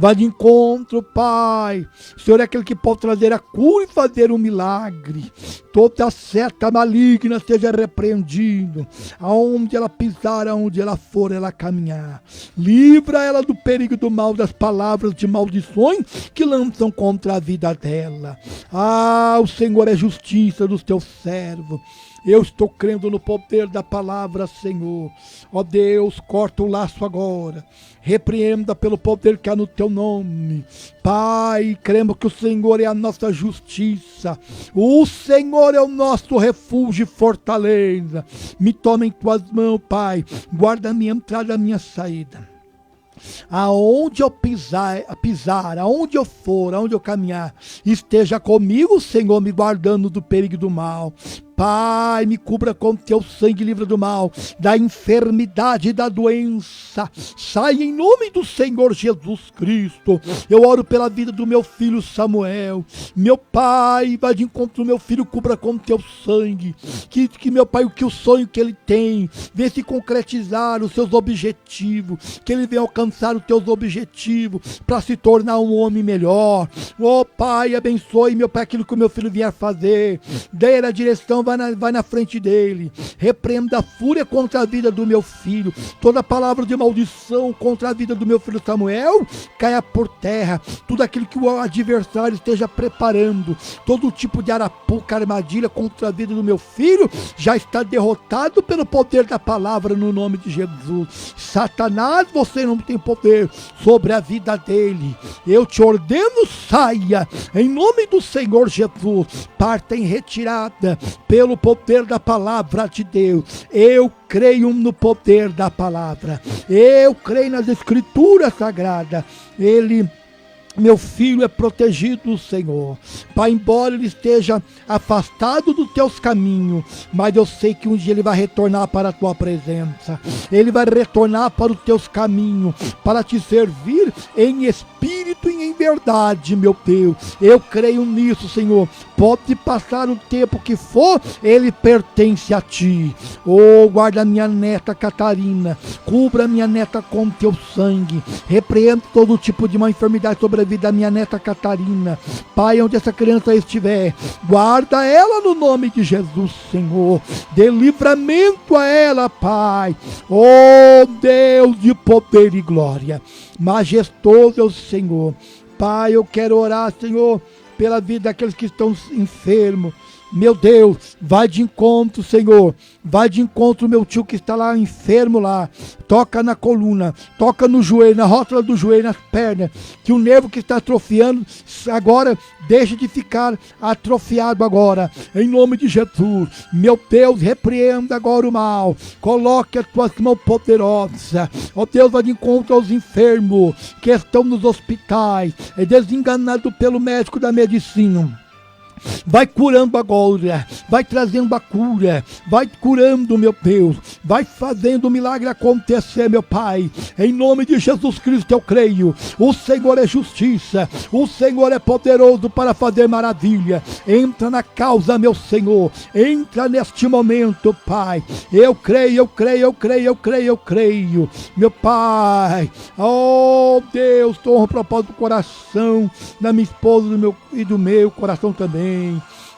Vá de encontro, Pai. O Senhor é aquele que pode trazer a cura e fazer um milagre. Toda seta maligna seja repreendida. Aonde ela pisar, aonde ela for, ela caminhar. Livra ela do perigo do mal, das palavras de maldições que lançam contra a vida dela. Ah, o Senhor é justiça dos Teus servos. Eu estou crendo no poder da palavra, Senhor. Ó Deus, corta o laço agora. Repreenda pelo poder que há no Teu nome. Pai, cremos que o Senhor é a nossa justiça. O Senhor é o nosso refúgio e fortaleza. Me toma em Tuas mãos, Pai. Guarda a minha entrada e a minha saída. Aonde eu pisar, aonde eu for, aonde eu caminhar, esteja comigo, Senhor, me guardando do perigo do mal. Pai, me cubra com Teu sangue, livre do mal, da enfermidade e da doença. Sai em nome do Senhor Jesus Cristo. Eu oro pela vida do meu filho Samuel. Meu Pai, vai de encontro ao meu filho, cubra com Teu sangue. Que meu Pai, que o sonho que ele tem, venha se concretizar os seus objetivos. Que ele venha alcançar os Teus objetivos para se tornar um homem melhor. Oh Pai, abençoe, meu Pai, aquilo que o meu filho vier fazer. Dê a direção, vai na frente dele. Repreenda a fúria contra a vida do meu filho. Toda palavra de maldição contra a vida do meu filho Samuel caia por terra. Tudo aquilo que o adversário esteja preparando, todo tipo de arapuca, armadilha contra a vida do meu filho, já está derrotado pelo poder da palavra no nome de Jesus. Satanás, você não tem poder sobre a vida dele. Eu te ordeno, saia em nome do Senhor Jesus. Parta em retirada pelo poder da palavra de Deus. Eu creio no poder da palavra. Eu creio nas escrituras sagradas. Meu filho é protegido, Senhor. Pai, embora ele esteja afastado dos teus caminhos, mas eu sei que um dia ele vai retornar para a tua presença. Ele vai retornar para os teus caminhos, para te servir em espírito e em verdade, meu Deus. Eu creio nisso, Senhor. Pode passar o tempo que for, ele pertence a ti. Oh, guarda minha neta Catarina. Cubra minha neta com teu sangue. Repreenda todo tipo de uma enfermidade sobre a vida da minha neta Catarina. Pai, onde essa criança estiver, guarda ela no nome de Jesus, Senhor. Dê livramento a ela, Pai. Oh, Deus de poder e glória. Majestoso é o Senhor. Pai, eu quero orar, Senhor, pela vida daqueles que estão enfermos. Meu Deus, vai de encontro, Senhor. Vai de encontro, meu tio que está lá enfermo lá. Toca na coluna, toca no joelho, na rótula do joelho, nas pernas. Que o nervo que está atrofiando agora deixe de ficar atrofiado agora. Em nome de Jesus. Meu Deus, repreenda agora o mal. Coloque as tuas mãos poderosas. Ó Deus, vai de encontro aos enfermos que estão nos hospitais, desenganados pelo médico da medicina. Vai curando agora, vai trazendo a cura, vai curando, meu Deus, vai fazendo o milagre acontecer, meu Pai. Em nome de Jesus Cristo eu creio. O Senhor é justiça, o Senhor é poderoso para fazer maravilha. Entra na causa, meu Senhor, entra neste momento, Pai. Eu creio, eu creio, eu creio, eu creio, eu creio, meu Pai. Oh Deus, honra o propósito do coração da minha esposa e do meu coração também.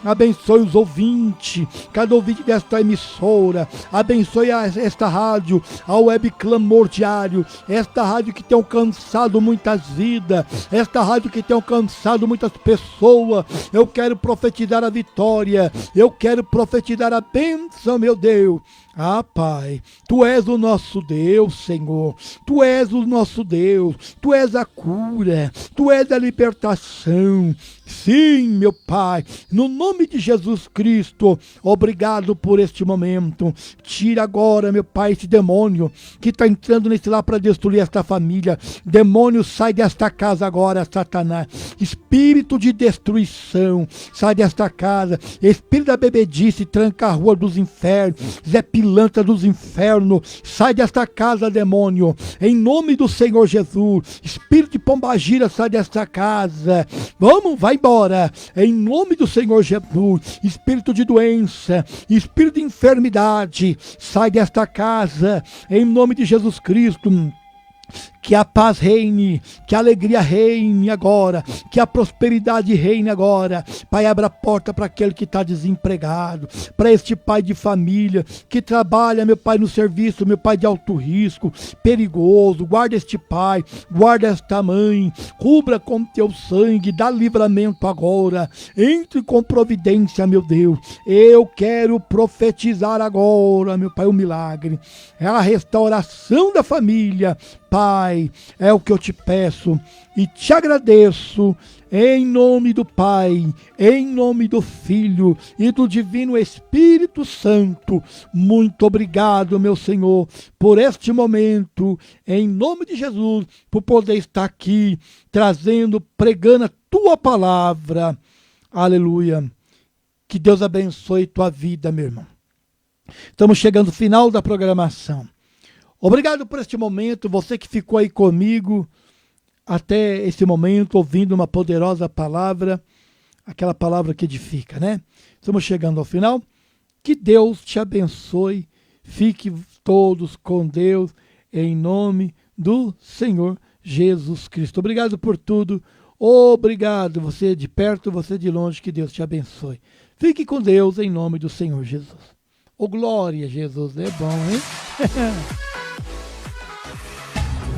Abençoe os ouvintes, cada ouvinte desta emissora. Abençoe esta rádio, a Web Clamor Diário, esta rádio que tem alcançado muitas vidas, esta rádio que tem alcançado muitas pessoas. Eu quero profetizar a vitória, eu quero profetizar a bênção, meu Deus. Ah, Pai, Tu és o nosso Deus, Senhor. Tu és o nosso Deus. Tu és a cura. Tu és a libertação. Sim, meu Pai, no nome de Jesus Cristo, obrigado por este momento. Tira agora, meu Pai, esse demônio que está entrando nesse lar para destruir esta família. Demônio, sai desta casa agora, Satanás. Espírito de destruição, sai desta casa. Espírito da bebedice, tranca a rua dos infernos. Zé Pilantra dos infernos, sai desta casa, demônio. Em nome do Senhor Jesus. Espírito de pombagira, sai desta casa. Vamos, vai embora. Em nome do Senhor Jesus. Espírito de doença, espírito de enfermidade, sai desta casa. Em nome de Jesus Cristo. Que a paz reine, que a alegria reine agora, que a prosperidade reine agora. Pai, abra a porta para aquele que está desempregado, para este pai de família que trabalha, meu Pai, no serviço, meu Pai, de alto risco, perigoso. Guarda este pai, guarda esta mãe, cubra com teu sangue, dá livramento agora. Entre com providência, meu Deus. Eu quero profetizar agora, meu Pai, o milagre. É a restauração da família. Pai, é o que eu te peço e te agradeço, em nome do Pai, em nome do Filho e do Divino Espírito Santo. Muito obrigado, meu Senhor, por este momento, em nome de Jesus, por poder estar aqui, trazendo, pregando a Tua palavra. Aleluia. Que Deus abençoe tua vida, meu irmão. Estamos chegando ao final da programação. Obrigado por este momento, você que ficou aí comigo até esse momento, ouvindo uma poderosa palavra, aquela palavra que edifica, né? Estamos chegando ao final. Que Deus te abençoe, fique todos com Deus, em nome do Senhor Jesus Cristo. Obrigado por tudo, Obrigado, você de perto, você de longe, que Deus te abençoe. Fique com Deus em nome do Senhor Jesus. Ô, glória, Jesus, é bom, hein?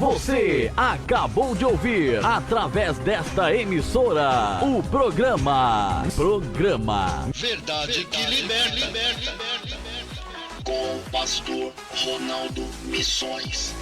Você acabou de ouvir, através desta emissora, o programa Verdade que liberta. Com o pastor Ronaldo Missões.